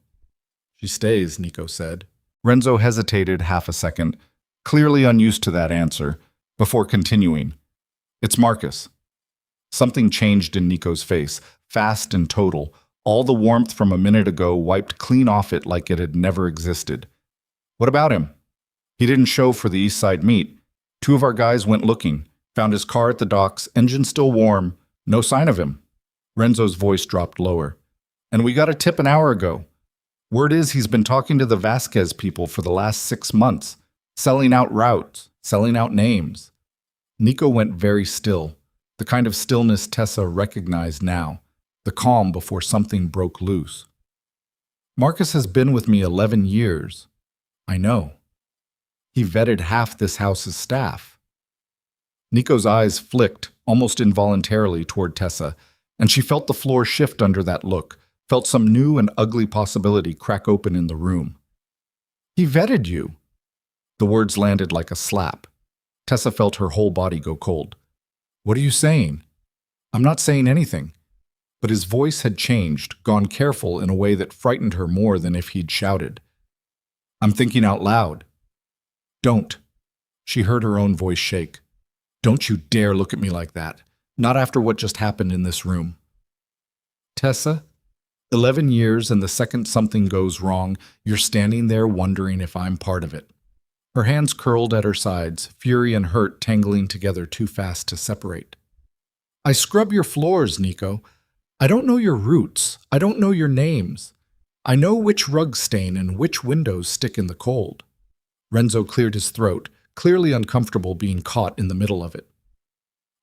Speaker 1: "She stays," Nico said. Renzo hesitated half a second, clearly unused to that answer, before continuing. "It's Marcus." Something changed in Nico's face, fast and total. All the warmth from a minute ago wiped clean off it like it had never existed. "What about him?" "He didn't show for the East Side meet. 2 of our guys went looking, found his car at the docks, engine still warm, no sign of him." Renzo's voice dropped lower. "And we got a tip an hour ago. Word is he's been talking to the Vasquez people for the last 6 months, selling out routes, selling out names." Nico went very still, the kind of stillness Tessa recognized now, the calm before something broke loose. "Marcus has been with me 11 years. I know. He vetted half this house's staff." Nico's eyes flicked, almost involuntarily, toward Tessa, and she felt the floor shift under that look, felt some new and ugly possibility crack open in the room. "He vetted you." The words landed like a slap. Tessa felt her whole body go cold. "What are you saying?" "I'm not saying anything." But his voice had changed, gone careful in a way that frightened her more than if he'd shouted. "I'm thinking out loud." "Don't." She heard her own voice shake. "Don't you dare look at me like that. Not after what just happened in this room." "Tessa, 11 years and the second something goes wrong, you're standing there wondering if I'm part of it." Her hands curled at her sides, fury and hurt tangling together too fast to separate. "I scrub your floors, Nico. I don't know your roots. I don't know your names. I know which rug stain and which windows stick in the cold." Renzo cleared his throat, clearly uncomfortable being caught in the middle of it.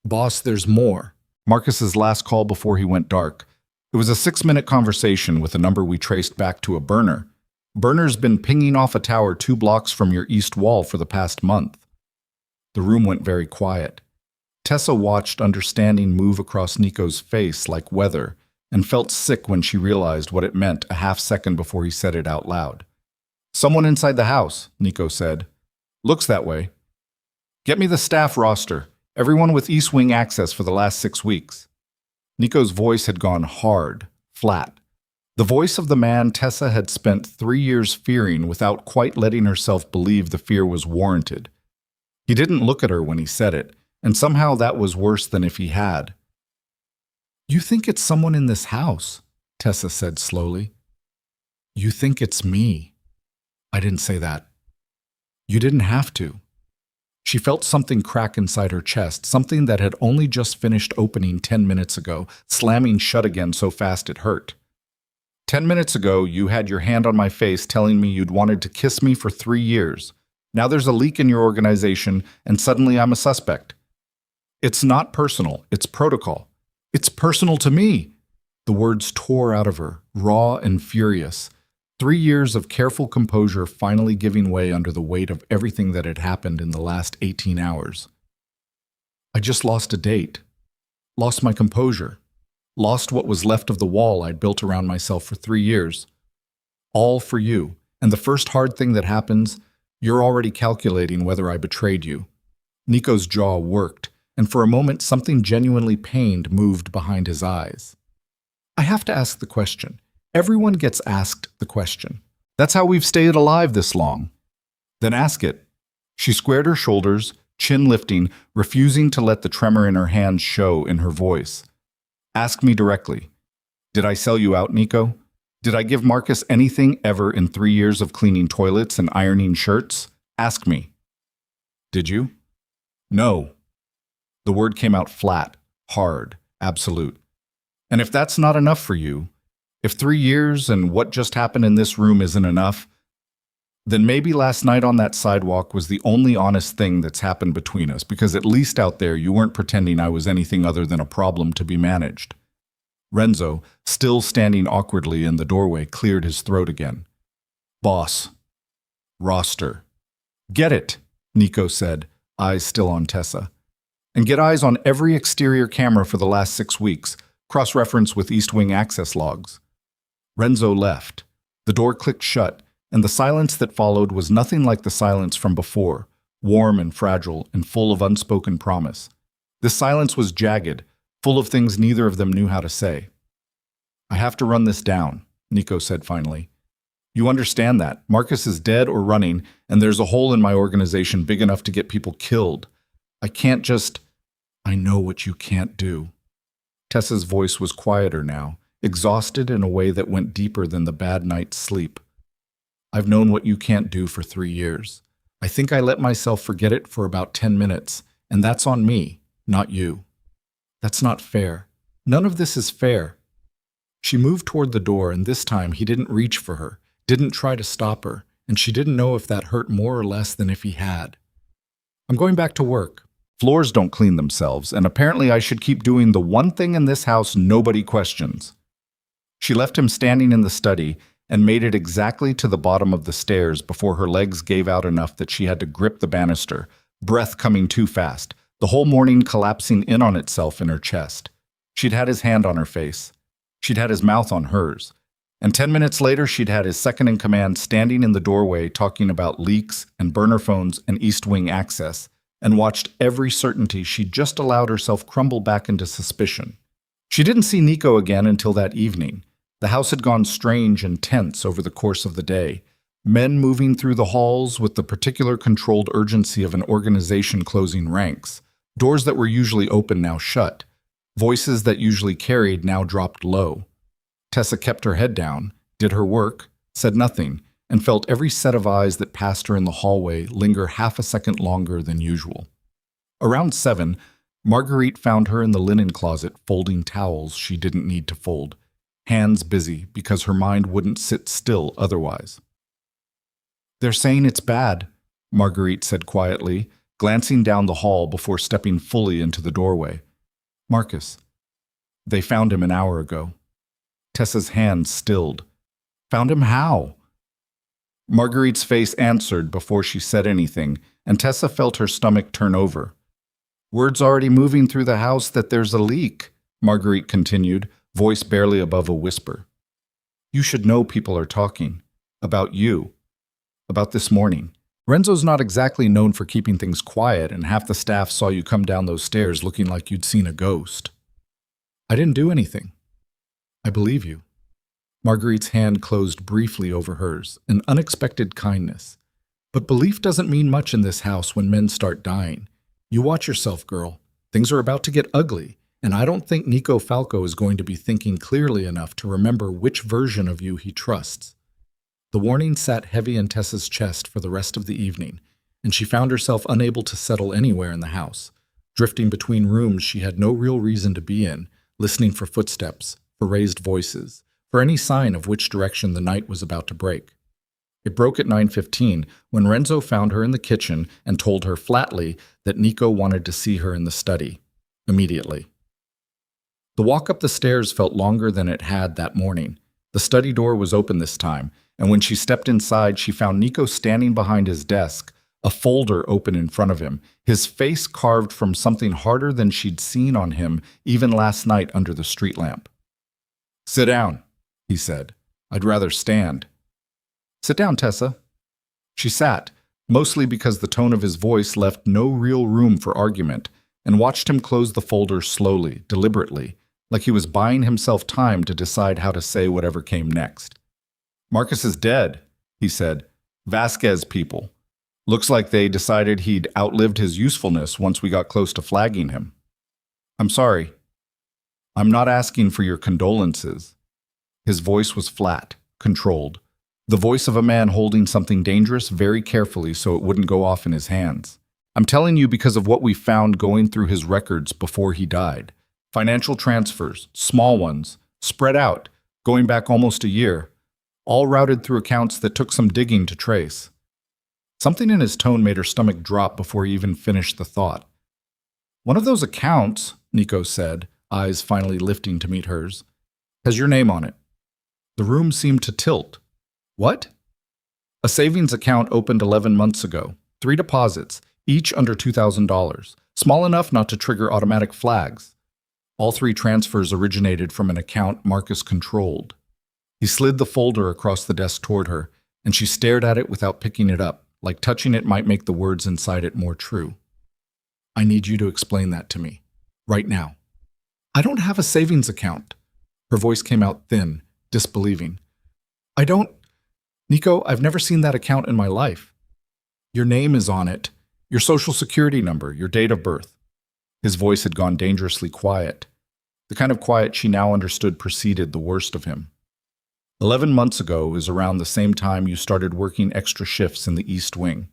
Speaker 1: "Boss, there's more." Marcus's last call before he went dark. It was a 6-minute conversation with a number we traced back to a burner. Burner's been pinging off a tower 2 blocks from your east wall for the past month. The room went very quiet. Tessa watched understanding move across Nico's face like weather and felt sick when she realized what it meant a half second before he said it out loud. "Someone inside the house," Nico said. "Looks that way. Get me the staff roster, everyone with East Wing access for the last 6 weeks. Nico's voice had gone hard, flat. The voice of the man Tessa had spent 3 years fearing without quite letting herself believe the fear was warranted. He didn't look at her when he said it, and somehow that was worse than if he had. "You think it's someone in this house," Tessa said slowly. "You think it's me." "I didn't say that." "You didn't have to." She felt something crack inside her chest, something that had only just finished opening 10 minutes ago, slamming shut again so fast it hurt. 10 minutes ago, you had your hand on my face telling me you'd wanted to kiss me for 3 years. Now there's a leak in your organization, and suddenly I'm a suspect. It's not personal, it's protocol. It's personal to me. The words tore out of her, raw and furious. 3 years of careful composure finally giving way under the weight of everything that had happened in the last 18 hours. I just lost a date. Lost my composure. Lost what was left of the wall I'd built around myself for 3 years. All for you. And the first hard thing that happens, you're already calculating whether I betrayed you. Nico's jaw worked, and for a moment something genuinely pained moved behind his eyes. I have to ask the question. Everyone gets asked the question. That's how we've stayed alive this long. Then ask it. She squared her shoulders, chin lifting, refusing to let the tremor in her hands show in her voice. Ask me directly. Did I sell you out, Nico? Did I give Marcus anything ever in 3 years of cleaning toilets and ironing shirts? Ask me. Did you? No. The word came out flat, hard, absolute. And if that's not enough for you, if 3 years and what just happened in this room isn't enough, then maybe last night on that sidewalk was the only honest thing that's happened between us, because at least out there you weren't pretending I was anything other than a problem to be managed. Renzo, still standing awkwardly in the doorway, cleared his throat again. Boss. Roster. Get it, Nico said, eyes still on Tessa. And get eyes on every exterior camera for the last 6 weeks, cross-reference with East Wing access logs. Renzo left. The door clicked shut, and the silence that followed was nothing like the silence from before, warm and fragile and full of unspoken promise. This silence was jagged, full of things neither of them knew how to say. I have to run this down, Nico said finally. You understand that. Marcus is dead or running, and there's a hole in my organization big enough to get people killed. I can't just... I know what you can't do. Tessa's voice was quieter now, exhausted in a way that went deeper than the bad night's sleep. I've known what you can't do for 3 years. I think I let myself forget it for about 10 minutes, and that's on me, not you. That's not fair. None of this is fair. She moved toward the door, and this time he didn't reach for her, didn't try to stop her, and she didn't know if that hurt more or less than if he had. I'm going back to work. Floors don't clean themselves, and apparently I should keep doing the one thing in this house nobody questions. She left him standing in the study and made it exactly to the bottom of the stairs before her legs gave out enough that she had to grip the banister, breath coming too fast, the whole morning collapsing in on itself in her chest. She'd had his hand on her face. She'd had his mouth on hers. And 10 minutes later, she'd had his second-in-command standing in the doorway talking about leaks and burner phones and East Wing access, and watched every certainty she'd just allowed herself crumble back into suspicion. She didn't see Nico again until that evening. The house had gone strange and tense over the course of the day, men moving through the halls with the particular controlled urgency of an organization closing ranks, doors that were usually open now shut, voices that usually carried now dropped low. Tessa kept her head down, did her work, said nothing, and felt every set of eyes that passed her in the hallway linger half a second longer than usual. Around 7, Marguerite found her in the linen closet folding towels she didn't need to fold, hands busy because her mind wouldn't sit still otherwise. They're saying it's bad, Marguerite said quietly, glancing down the hall before stepping fully into the doorway. Marcus. They found him an hour ago. Tessa's hands stilled. Found him how? Marguerite's face answered before she said anything, and Tessa felt her stomach turn over. Word's already moving through the house that there's a leak, Marguerite continued, voice barely above a whisper. You should know people are talking. About you. About this morning. Renzo's not exactly known for keeping things quiet, and half the staff saw you come down those stairs looking like you'd seen a ghost. I didn't do anything. I believe you. Marguerite's hand closed briefly over hers, an unexpected kindness. But belief doesn't mean much in this house when men start dying. You watch yourself, girl. Things are about to get ugly, and I don't think Nico Falco is going to be thinking clearly enough to remember which version of you he trusts. The warning sat heavy in Tessa's chest for the rest of the evening, and she found herself unable to settle anywhere in the house, drifting between rooms she had no real reason to be in, listening for footsteps, for raised voices, for any sign of which direction the night was about to break. It broke at 9:15 when Renzo found her in the kitchen and told her flatly that Nico wanted to see her in the study, immediately. The walk up the stairs felt longer than it had that morning. The study door was open this time, and when she stepped inside, she found Nico standing behind his desk, a folder open in front of him, his face carved from something harder than she'd seen on him even last night under the street lamp. "Sit down," he said. "I'd rather stand." "Sit down, Tessa." She sat, mostly because the tone of his voice left no real room for argument, and watched him close the folder slowly, deliberately, like he was buying himself time to decide how to say whatever came next. "Marcus is dead," he said. "Vasquez people. Looks like they decided he'd outlived his usefulness once we got close to flagging him. I'm sorry. I'm not asking for your condolences." His voice was flat, controlled, the voice of a man holding something dangerous very carefully so it wouldn't go off in his hands. "I'm telling you because of what we found going through his records before he died. Financial transfers, small ones, spread out, going back almost a year, all routed through accounts that took some digging to trace." Something in his tone made her stomach drop before he even finished the thought. "One of those accounts," Nico said, eyes finally lifting to meet hers, "has your name on it." The room seemed to tilt. "What?" "A savings account opened 11 months ago. 3 deposits, each under $2,000, small enough not to trigger automatic flags. All 3 transfers originated from an account Marcus controlled." He slid the folder across the desk toward her, and she stared at it without picking it up, like touching it might make the words inside it more true. "I need you to explain that to me. Right now." "I don't have a savings account." Her voice came out thin, disbelieving. "I don't... Nico, I've never seen that account in my life. Your name is on it, your social security number, your date of birth." His voice had gone dangerously quiet, the kind of quiet she now understood preceded the worst of him. 11 months ago is around the same time you started working extra shifts in the East Wing.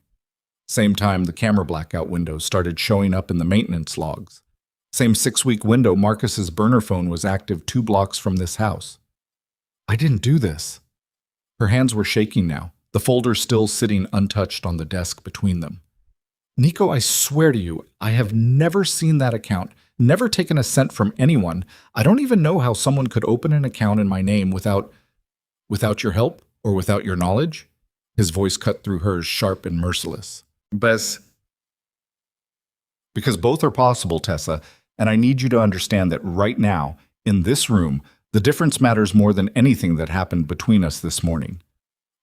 Speaker 1: Same time the camera blackout windows started showing up in the maintenance logs. Same 6-week window Marcus's burner phone was active 2 blocks from this house. "I didn't do this." Her hands were shaking now, the folder still sitting untouched on the desk between them. "Nico, I swear to you, I have never seen that account, never taken a cent from anyone. I don't even know how someone could open an account in my name without your help or without your knowledge." His voice cut through hers, sharp and merciless. "Because both are possible, Tessa, and I need you to understand that right now, in this room, the difference matters more than anything that happened between us this morning."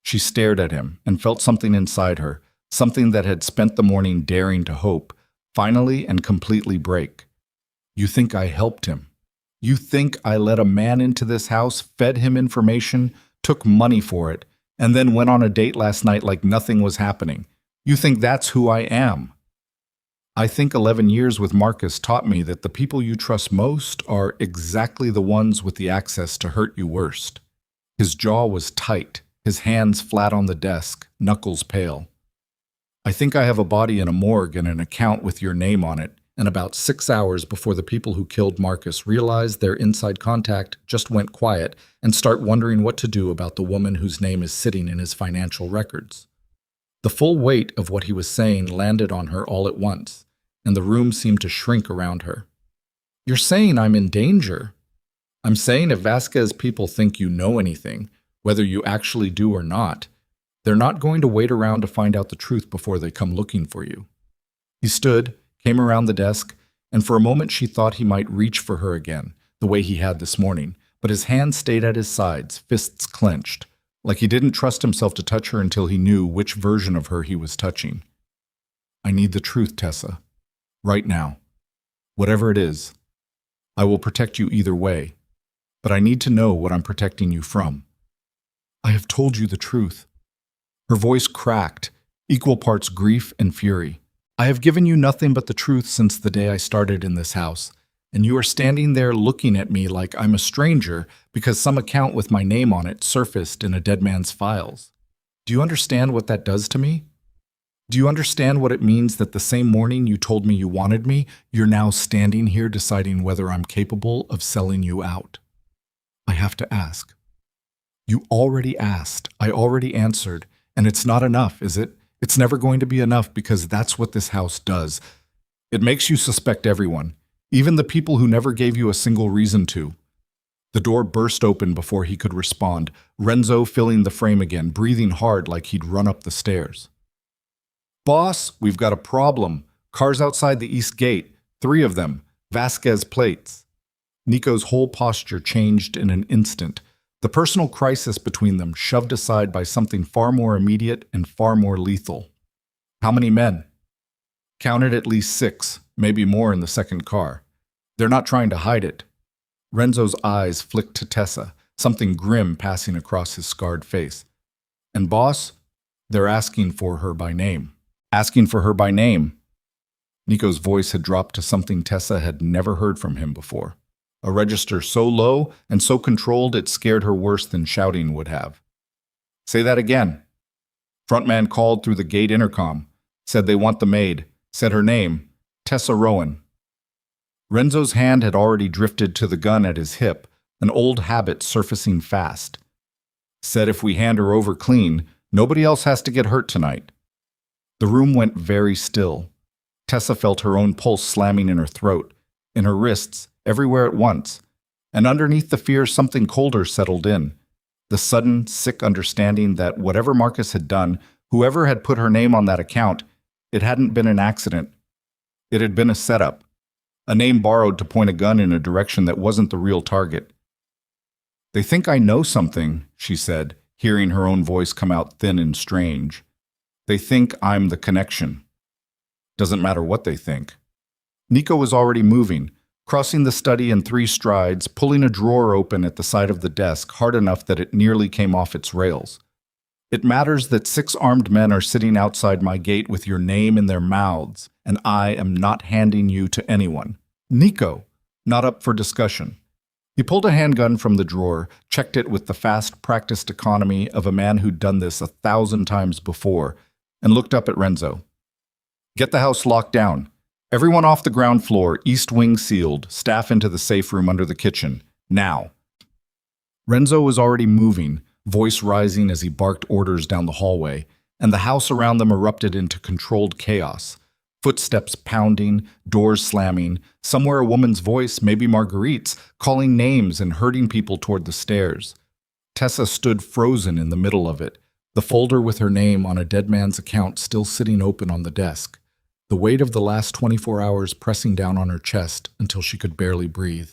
Speaker 1: She stared at him and felt something inside her, something that had spent the morning daring to hope, finally and completely break. "You think I helped him? You think I let a man into this house, fed him information, took money for it, and then went on a date last night like nothing was happening? You think that's who I am?" "I think 11 years with Marcus taught me that the people you trust most are exactly the ones with the access to hurt you worst." His jaw was tight, his hands flat on the desk, knuckles pale. "I think I have a body in a morgue and an account with your name on it, and about 6 hours before the people who killed Marcus realized their inside contact just went quiet and start wondering what to do about the woman whose name is sitting in his financial records." The full weight of what he was saying landed on her all at once, and the room seemed to shrink around her. "You're saying I'm in danger?" "I'm saying if Vasquez people think you know anything, whether you actually do or not, they're not going to wait around to find out the truth before they come looking for you." He stood, came around the desk, and for a moment she thought he might reach for her again, the way he had this morning, but his hands stayed at his sides, fists clenched, like he didn't trust himself to touch her until he knew which version of her he was touching. "I need the truth, Tessa. Right now. Whatever it is. I will protect you either way, but I need to know what I'm protecting you from." "I have told you the truth." Her voice cracked, equal parts grief and fury. "I have given you nothing but the truth since the day I started in this house, and you are standing there looking at me like I'm a stranger because some account with my name on it surfaced in a dead man's files. Do you understand what that does to me? Do you understand what it means that the same morning you told me you wanted me, you're now standing here deciding whether I'm capable of selling you out?" "I have to ask." "You already asked. I already answered. And it's not enough, is it? It's never going to be enough because that's what this house does. It makes you suspect everyone, even the people who never gave you a single reason to." The door burst open before he could respond, Renzo filling the frame again, breathing hard like he'd run up the stairs. Boss, we've got a problem. Cars outside the east gate. 3 of them. Vasquez plates. Nico's whole posture changed in an instant. The personal crisis between them shoved aside by something far more immediate and far more lethal. How many men? Counted at least 6, maybe more in the second car. They're not trying to hide it. Renzo's eyes flicked to Tessa, something grim passing across his scarred face. And boss, they're asking for her by name. Asking for her by name. Nico's voice had dropped to something Tessa had never heard from him before. A register so low and so controlled it scared her worse than shouting would have. Say that again. Frontman called through the gate intercom. Said they want the maid. Said her name. Tessa Rowan. Renzo's hand had already drifted to the gun at his hip, an old habit surfacing fast. Said if we hand her over clean, nobody else has to get hurt tonight. The room went very still. Tessa felt her own pulse slamming in her throat, in her wrists, everywhere at once, and underneath the fear something colder settled in. The sudden, sick understanding that whatever Marcus had done, whoever had put her name on that account, it hadn't been an accident. It had been a setup. A name borrowed to point a gun in a direction that wasn't the real target. They think I know something, she said, hearing her own voice come out thin and strange. They think I'm the connection. Doesn't matter what they think. Nico was already moving, crossing the study in 3 strides, pulling a drawer open at the side of the desk hard enough that it nearly came off its rails. It matters that 6 armed men are sitting outside my gate with your name in their mouths, and I am not handing you to anyone. Nico, not up for discussion. He pulled a handgun from the drawer, checked it with the fast, practiced economy of a man who'd done this 1,000 times before, and looked up at Renzo. Get the house locked down. Everyone off the ground floor, east wing sealed, staff into the safe room under the kitchen. Now. Renzo was already moving, voice rising as he barked orders down the hallway, and the house around them erupted into controlled chaos. Footsteps pounding, doors slamming, somewhere a woman's voice, maybe Marguerite's, calling names and herding people toward the stairs. Tessa stood frozen in the middle of it, the folder with her name on a dead man's account still sitting open on the desk, the weight of the last 24 hours pressing down on her chest until she could barely breathe.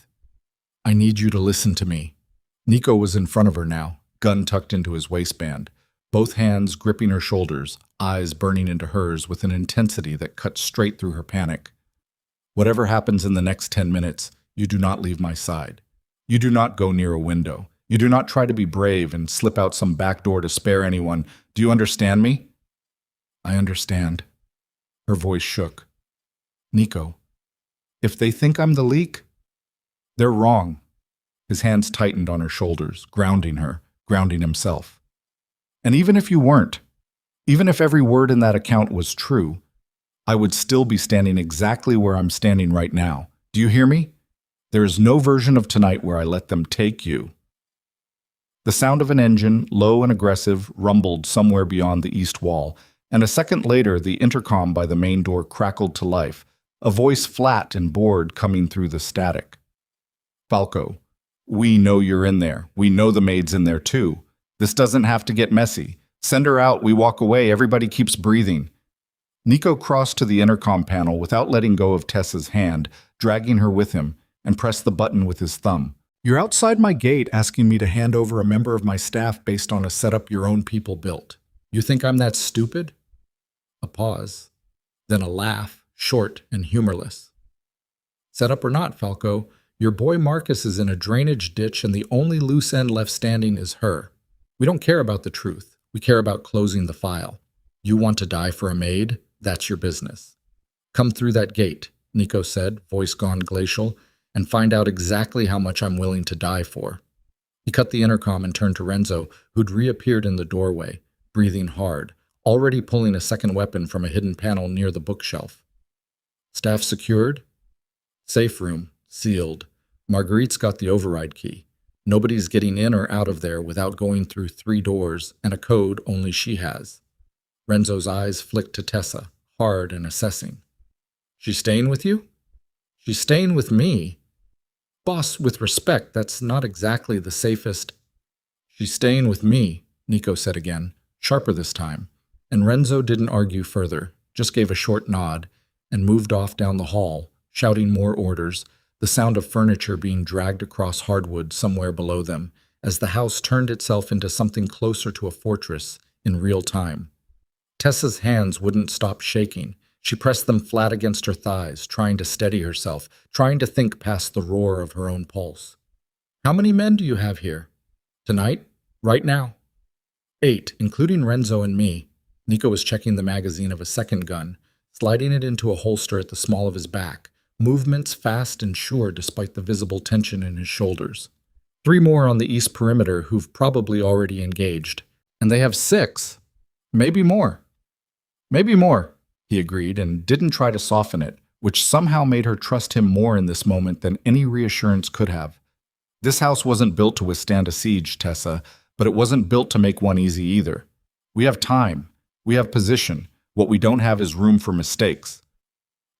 Speaker 1: I need you to listen to me. Nico was in front of her now, gun tucked into his waistband, both hands gripping her shoulders, eyes burning into hers with an intensity that cut straight through her panic. Whatever happens in the next 10 minutes, you do not leave my side. You do not go near a window. You do not try to be brave and slip out some back door to spare anyone. Do you understand me? I understand. Her voice shook. Nico, if they think I'm the leak, they're wrong. His hands tightened on her shoulders, grounding her, grounding himself. And even if you weren't, even if every word in that account was true, I would still be standing exactly where I'm standing right now. Do you hear me? There is no version of tonight where I let them take you. The sound of an engine, low and aggressive, rumbled somewhere beyond the east wall, and a second later the intercom by the main door crackled to life, a voice flat and bored coming through the static. Falco, we know you're in there. We know the maid's in there too. This doesn't have to get messy. Send her out, we walk away, everybody keeps breathing. Nico crossed to the intercom panel without letting go of Tessa's hand, dragging her with him, and pressed the button with his thumb. You're outside my gate asking me to hand over a member of my staff based on a setup your own people built. You think I'm that stupid? A pause, then a laugh, short and humorless. Setup or not, Falco, your boy Marcus is in a drainage ditch and the only loose end left standing is her. We don't care about the truth. We care about closing the file. You want to die for a maid? That's your business. Come through that gate, Nico said, voice gone glacial, and find out exactly how much I'm willing to die for. He cut the intercom and turned to Renzo, who'd reappeared in the doorway, breathing hard, already pulling a second weapon from a hidden panel near the bookshelf. Staff secured? Safe room, sealed. Marguerite's got the override key. Nobody's getting in or out of there without going through 3 doors and a code only she has. Renzo's eyes flicked to Tessa, hard and assessing. She's staying with you? She's staying with me. Boss, with respect, that's not exactly the safest. She's staying with me, Nico said again, sharper this time, and Renzo didn't argue further, just gave a short nod, and moved off down the hall, shouting more orders, the sound of furniture being dragged across hardwood somewhere below them, as the house turned itself into something closer to a fortress in real time. Tessa's hands wouldn't stop shaking. She pressed them flat against her thighs, trying to steady herself, trying to think past the roar of her own pulse. How many men do you have here? Tonight? Right now? 8, including Renzo and me. Nico was checking the magazine of a second gun, sliding it into a holster at the small of his back, movements fast and sure despite the visible tension in his shoulders. 3 more on the east perimeter who've probably already engaged. And they have 6. Maybe more. Maybe more, he agreed, and didn't try to soften it, which somehow made her trust him more in this moment than any reassurance could have. This house wasn't built to withstand a siege, Tessa, but it wasn't built to make one easy either. We have time. We have position. What we don't have is room for mistakes.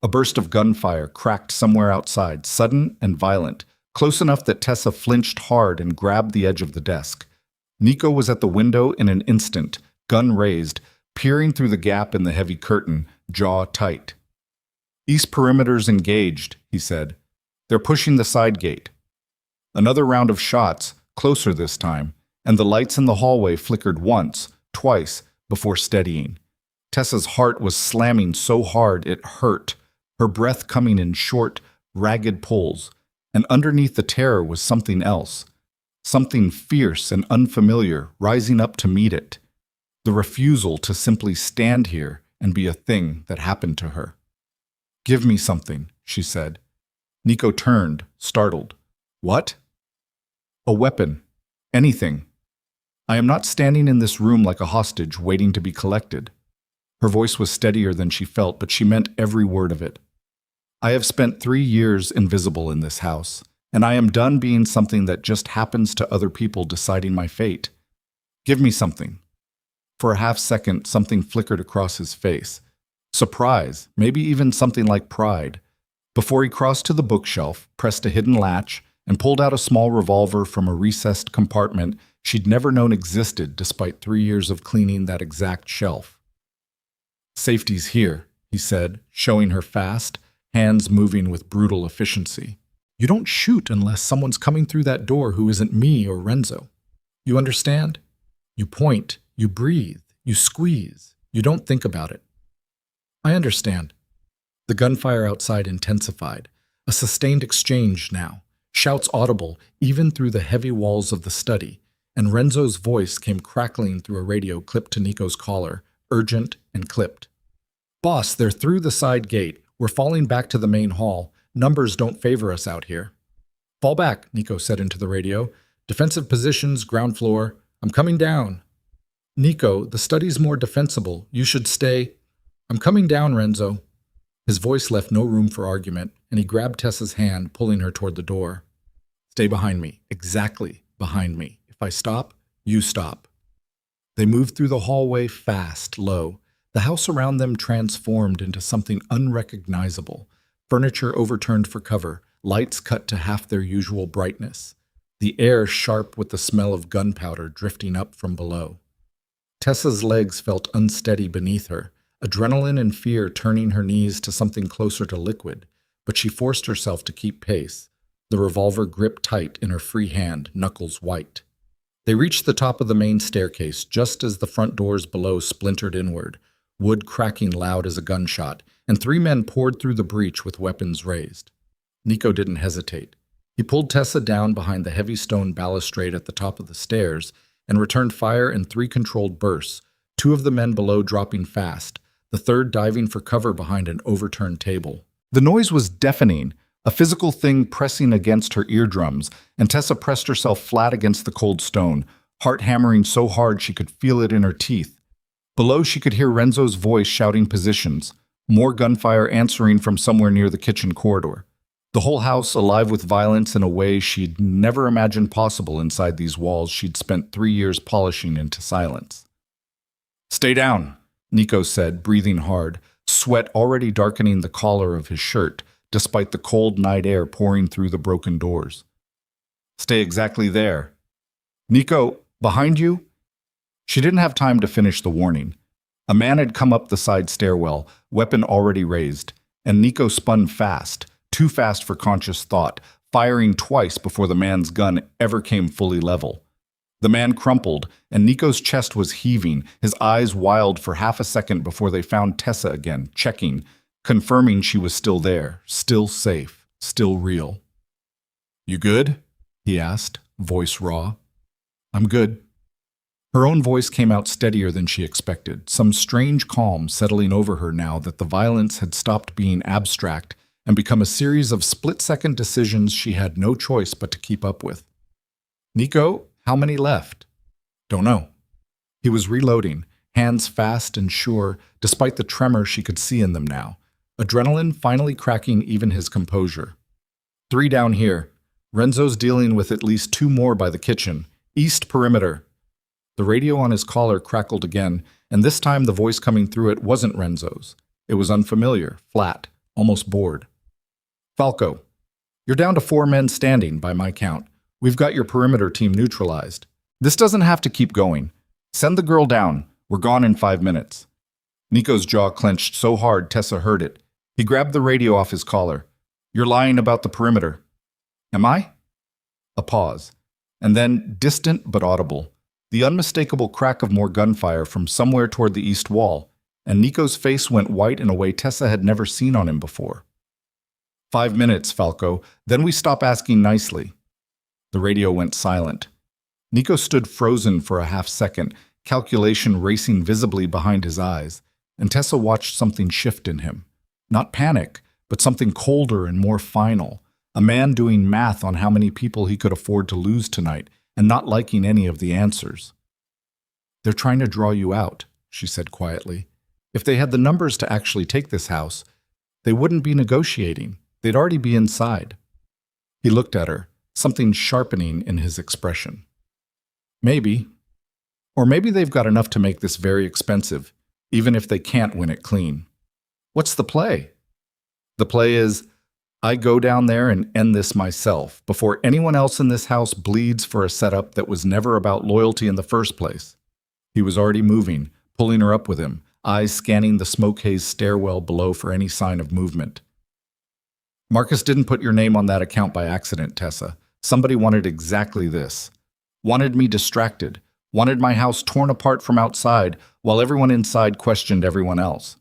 Speaker 1: A burst of gunfire cracked somewhere outside, sudden and violent, close enough that Tessa flinched hard and grabbed the edge of the desk. Nico was at the window in an instant, gun raised, peering through the gap in the heavy curtain, jaw tight. East perimeter's engaged, he said. They're pushing the side gate. Another round of shots, closer this time, and the lights in the hallway flickered once, twice, before steadying. Tessa's heart was slamming so hard it hurt, her breath coming in short, ragged pulls, and underneath the terror was something else, something fierce and unfamiliar rising up to meet it. The refusal to simply stand here and be a thing that happened to her. Give me something, she said. Nico turned, startled. What? A weapon. Anything. I am not standing in this room like a hostage waiting to be collected. Her voice was steadier than she felt, but she meant every word of it. I have spent 3 years invisible in this house, and I am done being something that just happens to other people deciding my fate. Give me something. For a half-second, something flickered across his face. Surprise, maybe even something like pride. Before he crossed to the bookshelf, pressed a hidden latch, and pulled out a small revolver from a recessed compartment she'd never known existed despite 3 years of cleaning that exact shelf. Safety's here, he said, showing her fast, hands moving with brutal efficiency. You don't shoot unless someone's coming through that door who isn't me or Renzo. You understand? You point. You breathe, you squeeze, you don't think about it. I understand. The gunfire outside intensified, a sustained exchange now, shouts audible even through the heavy walls of the study, and Renzo's voice came crackling through a radio clipped to Nico's collar, urgent and clipped. Boss, they're through the side gate. We're falling back to the main hall. Numbers don't favor us out here. Fall back, Nico said into the radio. Defensive positions, ground floor. I'm coming down. Nico, the study's more defensible. You should stay. I'm coming down, Renzo. His voice left no room for argument, and he grabbed Tessa's hand, pulling her toward the door. Stay behind me. Exactly behind me. If I stop, you stop. They moved through the hallway fast, low. The house around them transformed into something unrecognizable. Furniture overturned for cover, lights cut to half their usual brightness. The air sharp with the smell of gunpowder drifting up from below. Tessa's legs felt unsteady beneath her, adrenaline and fear turning her knees to something closer to liquid, but she forced herself to keep pace, the revolver gripped tight in her free hand, knuckles white. They reached the top of the main staircase just as the front doors below splintered inward, wood cracking loud as a gunshot, and 3 men poured through the breach with weapons raised. Nico didn't hesitate. He pulled Tessa down behind the heavy stone balustrade at the top of the stairs and returned fire in 3 controlled bursts, 2 of the men below dropping fast, the third diving for cover behind an overturned table. The noise was deafening, a physical thing pressing against her eardrums, and Tessa pressed herself flat against the cold stone, heart hammering so hard she could feel it in her teeth. Below she could hear Renzo's voice shouting positions, more gunfire answering from somewhere near the kitchen corridor. The whole house alive with violence in a way she'd never imagined possible inside these walls she'd spent 3 years polishing into silence. Stay down, Nico said, breathing hard, sweat already darkening the collar of his shirt, despite the cold night air pouring through the broken doors. Stay exactly there. Nico, behind you? She didn't have time to finish the warning. A man had come up the side stairwell, weapon already raised, and Nico spun fast, too fast for conscious thought, firing twice before the man's gun ever came fully level. The man crumpled, and Nico's chest was heaving, his eyes wild for half a second before they found Tessa again, checking, confirming she was still there, still safe, still real. "You good?" he asked, voice raw. "I'm good." Her own voice came out steadier than she expected, some strange calm settling over her now that the violence had stopped being abstract and become a series of split-second decisions she had no choice but to keep up with. "Nico, how many left?" "Don't know." He was reloading, hands fast and sure, despite the tremor she could see in them now, adrenaline finally cracking even his composure. "3 down here. Renzo's dealing with at least 2 more by the kitchen. East perimeter." The radio on his collar crackled again, and this time the voice coming through it wasn't Renzo's. It was unfamiliar, flat, almost bored. "Falco, you're down to 4 men standing, by my count. We've got your perimeter team neutralized. This doesn't have to keep going. Send the girl down. We're gone in 5 minutes." Nico's jaw clenched so hard Tessa heard it. He grabbed the radio off his collar. "You're lying about the perimeter." "Am I?" A pause, and then distant but audible. The unmistakable crack of more gunfire from somewhere toward the east wall, and Nico's face went white in a way Tessa had never seen on him before. 5 minutes, Falco, then we stop asking nicely." The radio went silent. Nico stood frozen for a half-second, calculation racing visibly behind his eyes, and Tessa watched something shift in him. Not panic, but something colder and more final, a man doing math on how many people he could afford to lose tonight, and not liking any of the answers. "They're trying to draw you out," she said quietly. "If they had the numbers to actually take this house, they wouldn't be negotiating. They'd already be inside." He looked at her, something sharpening in his expression. "Maybe. Or maybe they've got enough to make this very expensive, even if they can't win it clean." "What's the play?" "The play is, I go down there and end this myself, before anyone else in this house bleeds for a setup that was never about loyalty in the first place." He was already moving, pulling her up with him, eyes scanning the smoke haze stairwell below for any sign of movement. "Marcus didn't put your name on that account by accident, Tessa. Somebody wanted exactly this. Wanted me distracted, wanted my house torn apart from outside, while everyone inside questioned everyone else.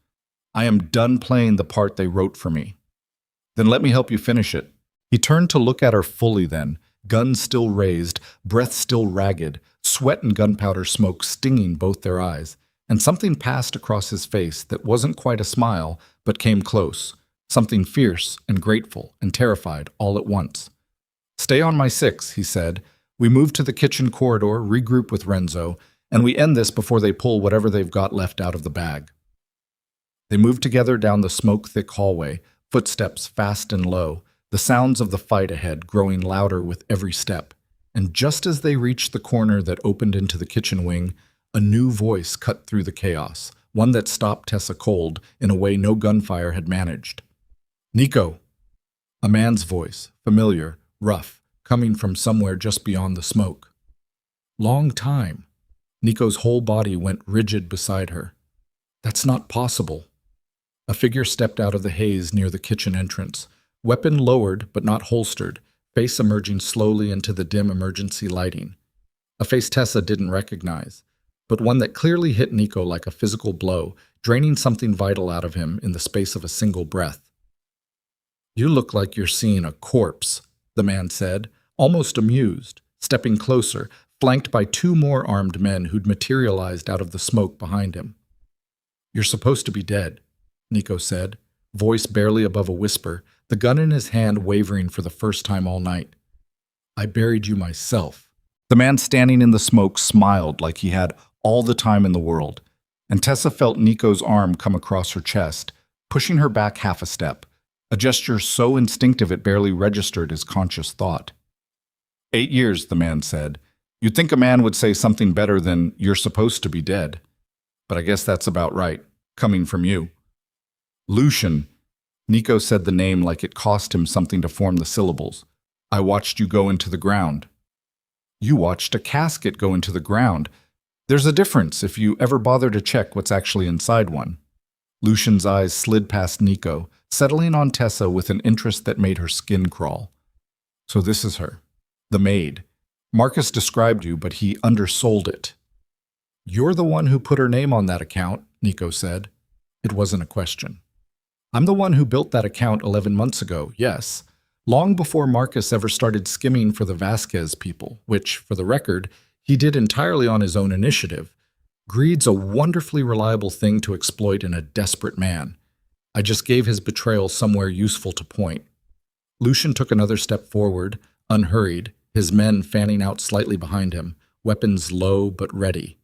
Speaker 1: I am done playing the part they wrote for me." "Then let me help you finish it." He turned to look at her fully then, gun still raised, breath still ragged, sweat and gunpowder smoke stinging both their eyes, and something passed across his face that wasn't quite a smile, but came close, something fierce and grateful and terrified all at once. "Stay on my 6, he said. "We move to the kitchen corridor, regroup with Renzo, and we end this before they pull whatever they've got left out of the bag." They moved together down the smoke-thick hallway, footsteps fast and low, the sounds of the fight ahead growing louder with every step. And just as they reached the corner that opened into the kitchen wing, a new voice cut through the chaos, one that stopped Tessa cold in a way no gunfire had managed. "Nico!" A man's voice, familiar, rough, coming from somewhere just beyond the smoke. "Long time." Nico's whole body went rigid beside her. "That's not possible." A figure stepped out of the haze near the kitchen entrance, weapon lowered but not holstered, face emerging slowly into the dim emergency lighting. A face Tessa didn't recognize, but one that clearly hit Nico like a physical blow, draining something vital out of him in the space of a single breath. "You look like you're seeing a corpse," the man said, almost amused, stepping closer, flanked by 2 more armed men who'd materialized out of the smoke behind him. "You're supposed to be dead," Nico said, voice barely above a whisper, the gun in his hand wavering for the first time all night. "I buried you myself." The man standing in the smoke smiled like he had all the time in the world, and Tessa felt Nico's arm come across her chest, pushing her back half a step, a gesture so instinctive it barely registered as conscious thought. 8 years, the man said. "You'd think a man would say something better than, 'You're supposed to be dead.' But I guess that's about right, coming from you." "Lucian," Nico said the name like it cost him something to form the syllables. "I watched you go into the ground." "You watched a casket go into the ground. There's a difference if you ever bother to check what's actually inside one. Lucian's eyes slid past Nico, settling on Tessa with an interest that made her skin crawl. So this is her, the maid. Marcus described you, but he undersold it. You're the one who put her name on that account, Nico said. It wasn't a question. I'm the one who built that account 11 months ago, yes. Long before Marcus ever started skimming for the Vasquez people, which, for the record, he did entirely on his own initiative. Greed's a wonderfully reliable thing to exploit in a desperate man. I just gave his betrayal somewhere useful to point. Lucian took another step forward, unhurried, his men fanning out slightly behind him, weapons low but ready.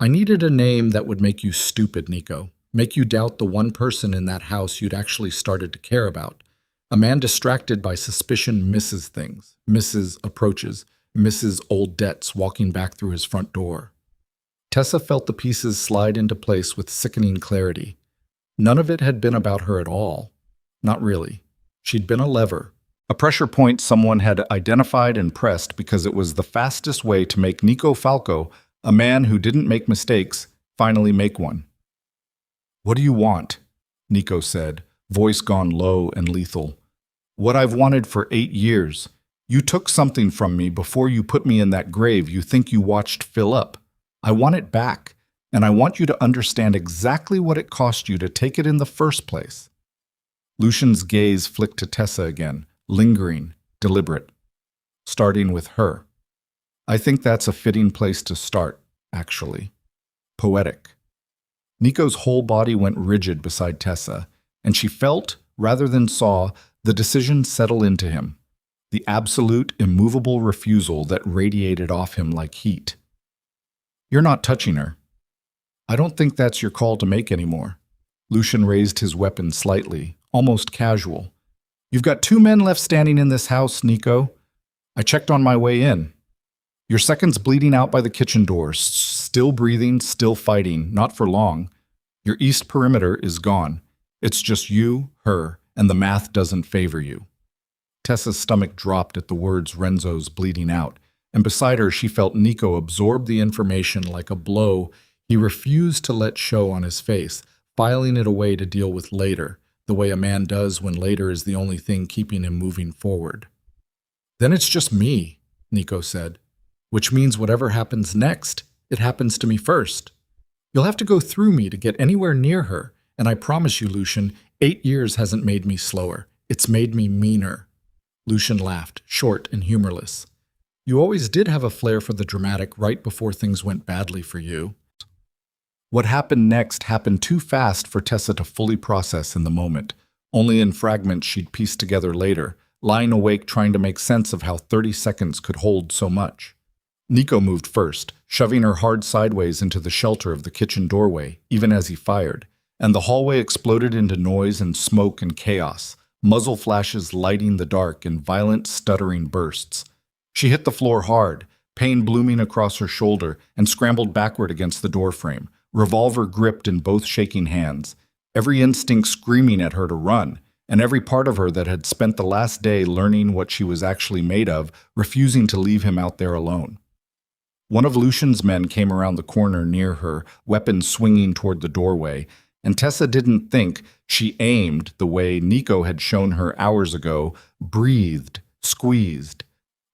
Speaker 1: I needed a name that would make you stupid, Nico. Make you doubt the one person in that house you'd actually started to care about. A man distracted by suspicion misses things, misses approaches, misses old debts walking back through his front door. Tessa felt the pieces slide into place with sickening clarity. None of it had been about her at all. Not really. She'd been a lever, a pressure point someone had identified and pressed because it was the fastest way to make Nico Falco, a man who didn't make mistakes, finally make one. What do you want? Nico said, voice gone low and lethal. What I've wanted for 8 years. You took something from me before you put me in that grave you think you watched fill up. I want it back, and I want you to understand exactly what it cost you to take it in the first place. Lucian's gaze flicked to Tessa again, lingering, deliberate. Starting with her. I think that's a fitting place to start, actually. Poetic. Nico's whole body went rigid beside Tessa, and she felt, rather than saw, the decision settle into him. The absolute, immovable refusal that radiated off him like heat. You're not touching her. I don't think that's your call to make anymore. Lucian raised his weapon slightly, almost casual. You've got 2 men left standing in this house, Nico. I checked on my way in. Your second's bleeding out by the kitchen door, still breathing, still fighting, not for long. Your east perimeter is gone. It's just you, her, and the math doesn't favor you. Tessa's stomach dropped at the words Renzo's bleeding out, and beside her she felt Nico absorb the information like a blow he refused to let show on his face, filing it away to deal with later, the way a man does when later is the only thing keeping him moving forward. Then it's just me, Nico said, which means whatever happens next, it happens to me first. You'll have to go through me to get anywhere near her, and I promise you, Lucian, 8 years hasn't made me slower. It's made me meaner. Lucian laughed, short and humorless. You always did have a flair for the dramatic right before things went badly for you. What happened next happened too fast for Tessa to fully process in the moment, only in fragments she'd piece together later, lying awake trying to make sense of how 30 seconds could hold so much. Nico moved first, shoving her hard sideways into the shelter of the kitchen doorway, even as he fired, and the hallway exploded into noise and smoke and chaos, muzzle flashes lighting the dark in violent, stuttering bursts. She hit the floor hard, pain blooming across her shoulder, and scrambled backward against the doorframe, revolver gripped in both shaking hands, every instinct screaming at her to run, and every part of her that had spent the last day learning what she was actually made of, refusing to leave him out there alone. One of Lucian's men came around the corner near her, weapon swinging toward the doorway, and Tessa didn't think, she aimed the way Nico had shown her hours ago, breathed, squeezed.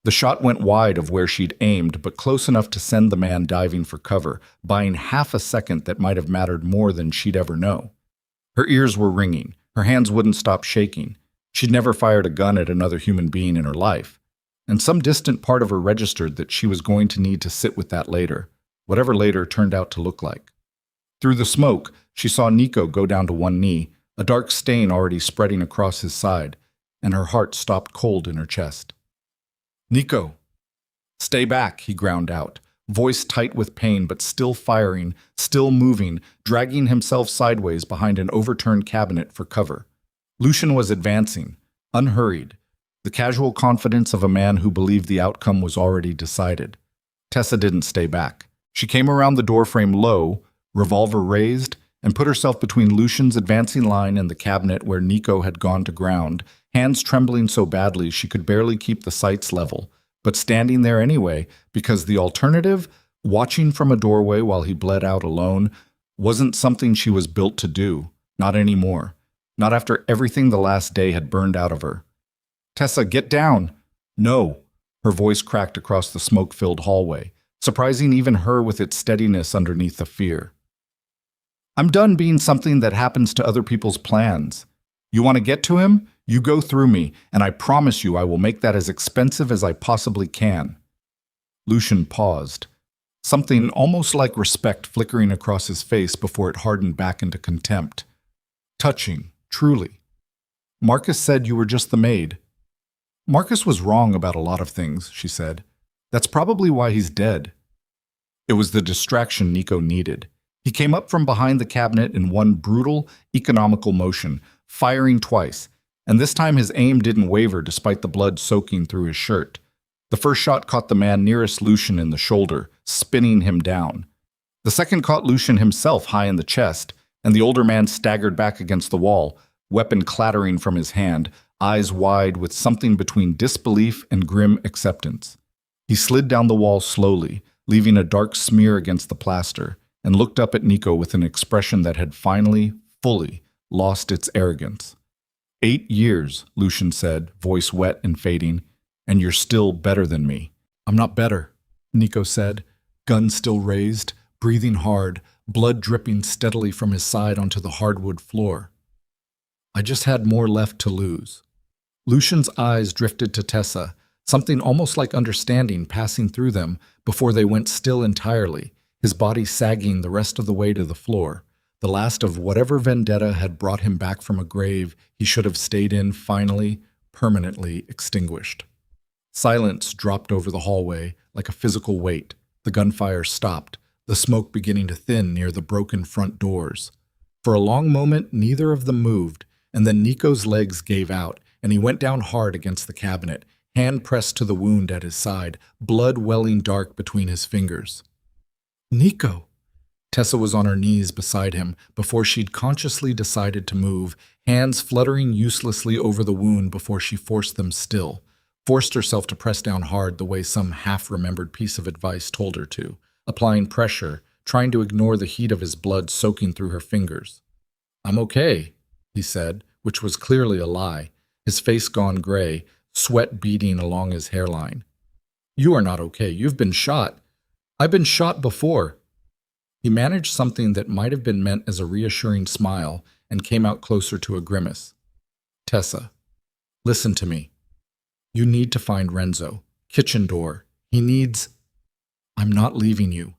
Speaker 1: The shot went wide of where she'd aimed, but close enough to send the man diving for cover, buying half a second that might have mattered more than she'd ever know. Her ears were ringing, her hands wouldn't stop shaking. She'd never fired a gun at another human being in her life. And some distant part of her registered that she was going to need to sit with that later, whatever later turned out to look like. Through the smoke, she saw Nico go down to one knee, a dark stain already spreading across his side, and her heart stopped cold in her chest. Nico! Stay back, he ground out, voice tight with pain but still firing, still moving, dragging himself sideways behind an overturned cabinet for cover. Lucian was advancing, unhurried, the casual confidence of a man who believed the outcome was already decided. Tessa didn't stay back. She came around the doorframe low, revolver raised, and put herself between Lucian's advancing line and the cabinet where Nico had gone to ground, hands trembling so badly she could barely keep the sights level, but standing there anyway because the alternative Watching from a doorway while he bled out alone wasn't something she was built to do, not anymore. Not after everything the last day had burned out of her. "Tessa, get down!" "No." Her voice cracked across the smoke-filled hallway, surprising even her with its steadiness underneath the fear. "I'm done being something that happens to other people's plans. You want to get to him? You go through me, and I promise you I will make that as expensive as I possibly can." Lucian paused, something almost like respect flickering across his face before it hardened back into contempt. Touching, truly. "Marcus said you were just the maid." "Marcus was wrong about a lot of things," she said. "That's probably why he's dead." It was the distraction Nico needed. He came up from behind the cabinet in one brutal, economical motion, firing twice, and this time his aim didn't waver despite the blood soaking through his shirt. The first shot caught the man nearest Lucian in the shoulder, spinning him down. The second caught Lucian himself high in the chest, and the older man staggered back against the wall, weapon clattering from his hand, eyes wide with something between disbelief and grim acceptance. He slid down the wall slowly, leaving a dark smear against the plaster, and looked up at Nico with an expression that had finally, fully, lost its arrogance. 8 years, Lucian said, voice wet and fading, and you're still better than me. I'm not better, Nico said, gun still raised, breathing hard, blood dripping steadily from his side onto the hardwood floor. I just had more left to lose. Lucian's eyes drifted to Tessa, something almost like understanding passing through them before they went still entirely, his body sagging the rest of the way to the floor. The last of whatever vendetta had brought him back from a grave he should have stayed in finally, permanently extinguished. Silence dropped over the hallway like a physical weight. The gunfire stopped, the smoke beginning to thin near the broken front doors. For a long moment, neither of them moved, and then Nico's legs gave out, and he went down hard against the cabinet, hand pressed to the wound at his side, blood welling dark between his fingers. "Nico!" Tessa was on her knees beside him before she'd consciously decided to move, hands fluttering uselessly over the wound before she forced them still, forced herself to press down hard the way some half-remembered piece of advice told her to, applying pressure, trying to ignore the heat of his blood soaking through her fingers. "I'm okay," he said, which was clearly a lie, his face gone gray, sweat beading along his hairline. "You are not okay. You've been shot. I've been shot before." He managed something that might have been meant as a reassuring smile and came out closer to a grimace. "Tessa, listen to me. You need to find Renzo. Kitchen door. He needs... I'm not leaving you.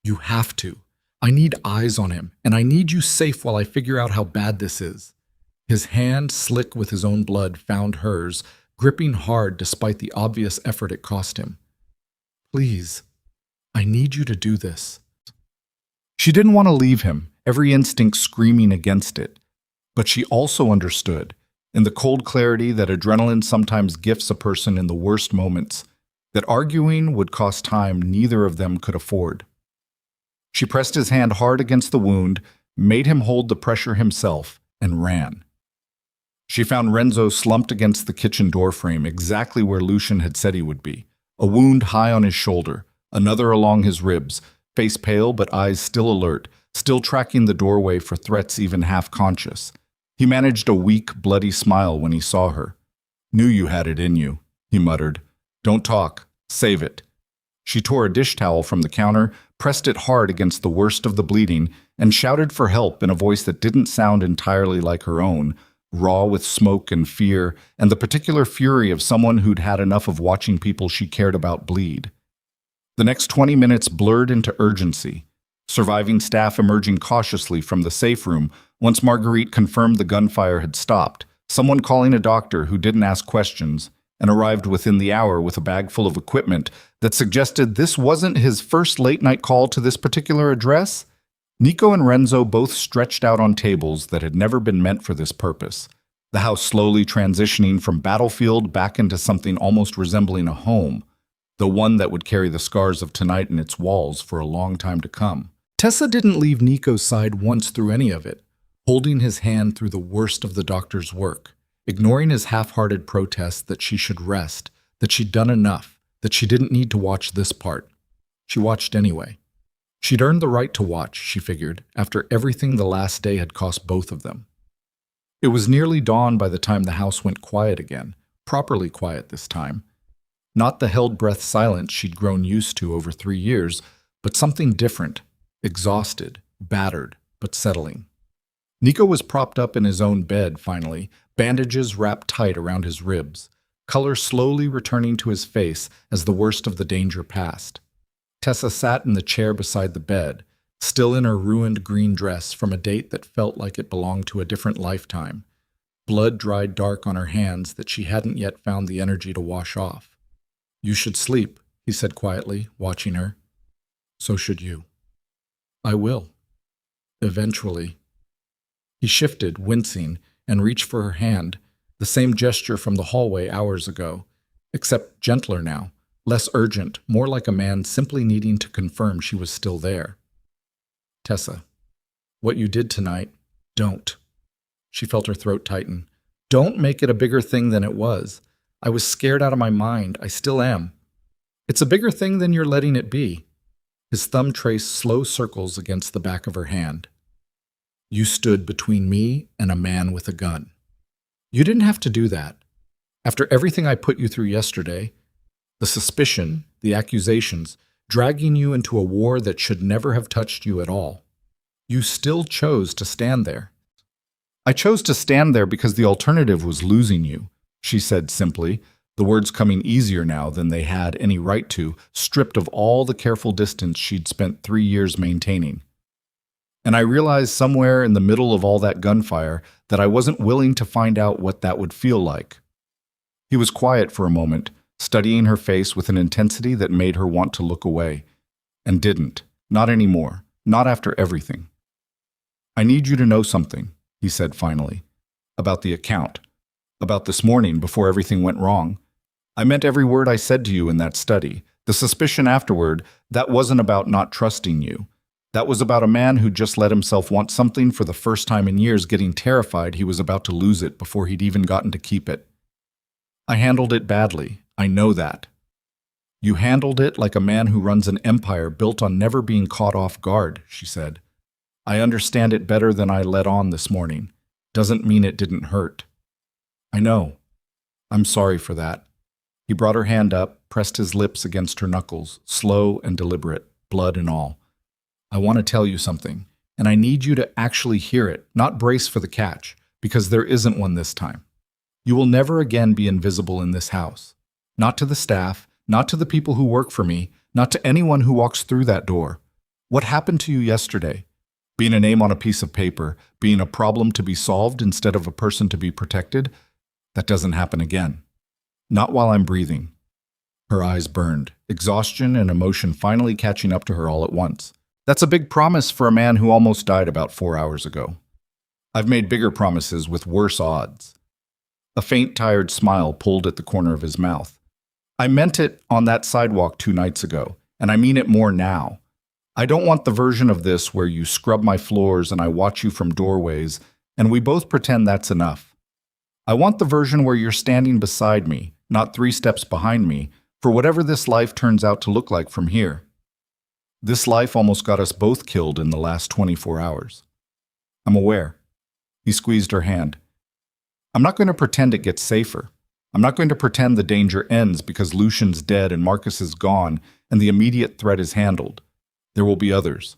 Speaker 1: You have to. I need eyes on him, and I need you safe while I figure out how bad this is." His hand, slick with his own blood, found hers, gripping hard despite the obvious effort it cost him. "Please, I need you to do this." She didn't want to leave him, every instinct screaming against it. But she also understood, in the cold clarity that adrenaline sometimes gifts a person in the worst moments, that arguing would cost time neither of them could afford. She pressed his hand hard against the wound, made him hold the pressure himself, and ran. She found Renzo slumped against the kitchen doorframe, exactly where Lucian had said he would be, a wound high on his shoulder, another along his ribs, face pale but eyes still alert, still tracking the doorway for threats even half-conscious. He managed a weak, bloody smile when he saw her. "Knew you had it in you," he muttered. "Don't talk. Save it." She tore a dish towel from the counter, pressed it hard against the worst of the bleeding, and shouted for help in a voice that didn't sound entirely like her own, raw with smoke and fear, and the particular fury of someone who'd had enough of watching people she cared about bleed. The next 20 minutes blurred into urgency, surviving staff emerging cautiously from the safe room once Marguerite confirmed the gunfire had stopped, someone calling a doctor who didn't ask questions, and arrived within the hour with a bag full of equipment that suggested this wasn't his first late-night call to this particular address. Nico and Renzo both stretched out on tables that had never been meant for this purpose, the house slowly transitioning from battlefield back into something almost resembling a home, the one that would carry the scars of tonight in its walls for a long time to come. Tessa didn't leave Nico's side once through any of it, holding his hand through the worst of the doctor's work, ignoring his half-hearted protests that she should rest, that she'd done enough, that she didn't need to watch this part. She watched anyway. She'd earned the right to watch, she figured, after everything the last day had cost both of them. It was nearly dawn by the time the house went quiet again, properly quiet this time. Not the held-breath silence she'd grown used to over 3 years, but something different, exhausted, battered, but settling. Nico was propped up in his own bed, finally, bandages wrapped tight around his ribs, color slowly returning to his face as the worst of the danger passed. Tessa sat in the chair beside the bed, still in her ruined green dress from a date that felt like it belonged to a different lifetime, blood dried dark on her hands that she hadn't yet found the energy to wash off. "You should sleep," he said quietly, watching her. "So should you." "I will. Eventually." He shifted, wincing, and reached for her hand, the same gesture from the hallway hours ago, except gentler now, less urgent, more like a man simply needing to confirm she was still there. "Tessa, what you did tonight, don't." She felt her throat tighten. "Don't make it a bigger thing than it was. I was scared out of my mind. I still am. It's a bigger thing than you're letting it be." His thumb traced slow circles against the back of her hand. "You stood between me and a man with a gun. You didn't have to do that. After everything I put you through yesterday, the suspicion, the accusations, dragging you into a war that should never have touched you at all, you still chose to stand there." "I chose to stand there because the alternative was losing you," she said simply, the words coming easier now than they had any right to, stripped of all the careful distance she'd spent 3 years maintaining. "And I realized somewhere in the middle of all that gunfire that I wasn't willing to find out what that would feel like." He was quiet for a moment, studying her face with an intensity that made her want to look away, and didn't, not anymore, not after everything. "I need you to know something," he said finally, "about the account, about this morning before everything went wrong. I meant every word I said to you in that study. The suspicion afterward, that wasn't about not trusting you. That was about a man who just let himself want something for the first time in years, getting terrified he was about to lose it before he'd even gotten to keep it. I handled it badly. I know that. You handled it like a man who runs an empire built on never being caught off guard," she said. "I understand it better than I let on this morning. Doesn't mean it didn't hurt. I know. I'm sorry for that." He brought her hand up, pressed his lips against her knuckles, slow and deliberate, blood and all. "I want to tell you something, and I need you to actually hear it, not brace for the catch, because there isn't one this time. You will never again be invisible in this house. Not to the staff, not to the people who work for me, not to anyone who walks through that door. What happened to you yesterday? Being a name on a piece of paper, being a problem to be solved instead of a person to be protected, that doesn't happen again. Not while I'm breathing." Her eyes burned, exhaustion and emotion finally catching up to her all at once. "That's a big promise for a man who almost died about 4 hours ago. I've made bigger promises with worse odds." A faint, tired smile pulled at the corner of his mouth. "I meant it on that sidewalk 2 nights ago, and I mean it more now. I don't want the version of this where you scrub my floors and I watch you from doorways, and we both pretend that's enough. I want the version where you're standing beside me, not 3 steps behind me, for whatever this life turns out to look like from here. This life almost got us both killed in the last 24 hours. I'm aware." He squeezed her hand. "I'm not going to pretend it gets safer. I'm not going to pretend the danger ends because Lucian's dead and Marcus is gone and the immediate threat is handled. There will be others.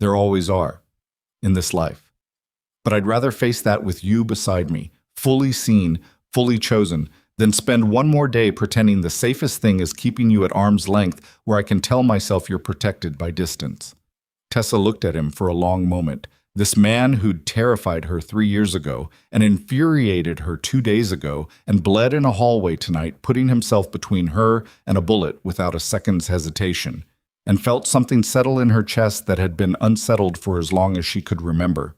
Speaker 1: There always are. In this life. But I'd rather face that with you beside me, fully seen, fully chosen, than spend one more day pretending the safest thing is keeping you at arm's length where I can tell myself you're protected by distance." Tessa looked at him for a long moment. This man who'd terrified her 3 years ago and infuriated her 2 days ago and bled in a hallway tonight, putting himself between her and a bullet without a second's hesitation, and felt something settle in her chest that had been unsettled for as long as she could remember.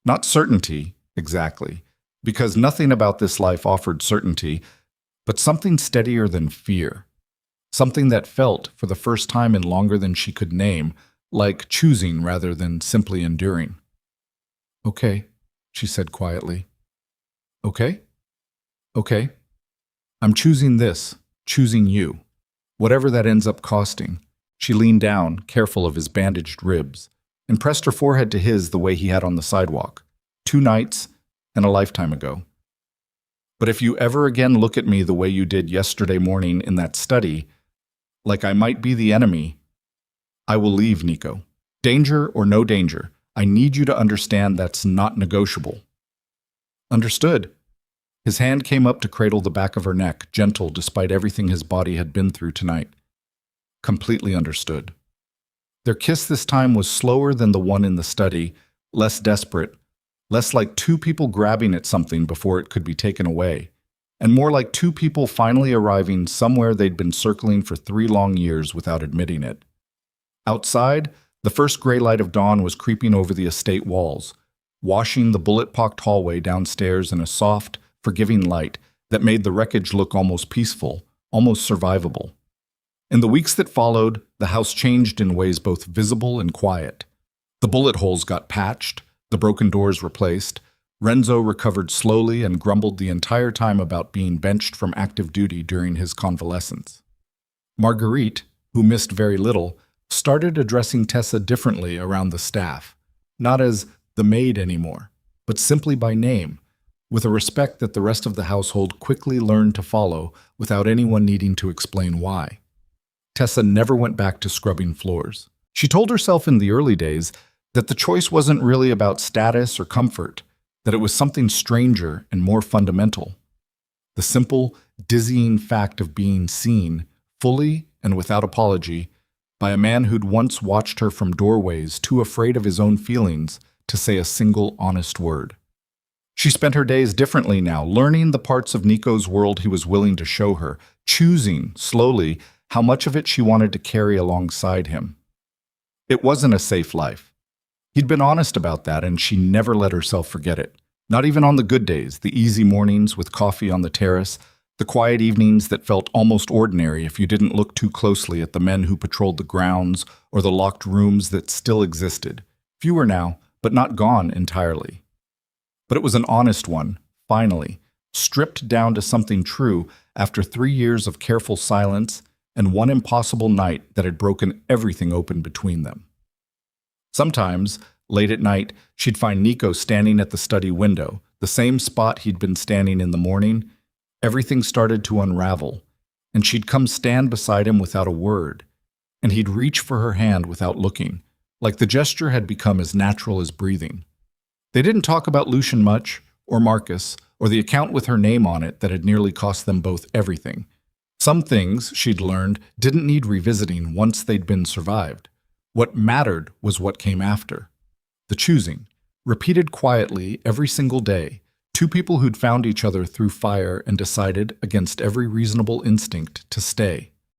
Speaker 1: Not certainty, exactly, because nothing about this life offered certainty, but something steadier than fear. Something that felt, for the first time in longer than she could name, like choosing rather than simply enduring. "Okay," she said quietly. "Okay? Okay. I'm choosing this, choosing you, whatever that ends up costing, She leaned down, careful of his bandaged ribs, and pressed her forehead to his the way he had on the sidewalk, 2 nights and a lifetime ago. But if you ever again look at me the way you did yesterday morning in that study, like I might be the enemy, I will leave, Nico. Danger or no danger, I need you to understand that's not negotiable. Understood. His hand came up to cradle the back of her neck, gentle despite everything his body had been through tonight. Completely understood. Their kiss this time was slower than the one in the study, less desperate, less like 2 people grabbing at something before it could be taken away, and more like 2 people finally arriving somewhere they'd been circling for 3 long years without admitting it. Outside, the first gray light of dawn was creeping over the estate walls, washing the bullet-pocked hallway downstairs in a soft, forgiving light that made the wreckage look almost peaceful, almost survivable. In the weeks that followed, the house changed in ways both visible and quiet. The bullet holes got patched, the broken doors replaced. Renzo recovered slowly and grumbled the entire time about being benched from active duty during his convalescence. Marguerite, who missed very little, started addressing Tessa differently around the staff, not as the maid anymore, but simply by name, with a respect that the rest of the household quickly learned to follow without anyone needing to explain why. Tessa never went back to scrubbing floors. She told herself in the early days that the choice wasn't really about status or comfort, that it was something stranger and more fundamental. The simple, dizzying fact of being seen, fully and without apology, by a man who'd once watched her from doorways too afraid of his own feelings to say a single honest word. She spent her days differently now, learning the parts of Nico's world he was willing to show her, choosing, slowly, how much of it she wanted to carry alongside him. It wasn't a safe life. He'd been honest about that, and she never let herself forget it. Not even on the good days, the easy mornings with coffee on the terrace, the quiet evenings that felt almost ordinary if you didn't look too closely at the men who patrolled the grounds or the locked rooms that still existed. Fewer now, but not gone entirely. But it was an honest one, finally, stripped down to something true after 3 years of careful silence and one impossible night that had broken everything open between them. Sometimes, late at night, she'd find Nico standing at the study window, the same spot he'd been standing in the morning. Everything started to unravel, and she'd come stand beside him without a word, and he'd reach for her hand without looking, like the gesture had become as natural as breathing. They didn't talk about Lucian much, or Marcus, or the account with her name on it that had nearly cost them both everything. Some things, she'd learned, didn't need revisiting once they'd been survived. What mattered was what came after. The choosing, repeated quietly every single day, 2 people who'd found each other through fire and decided, against every reasonable instinct, to stay.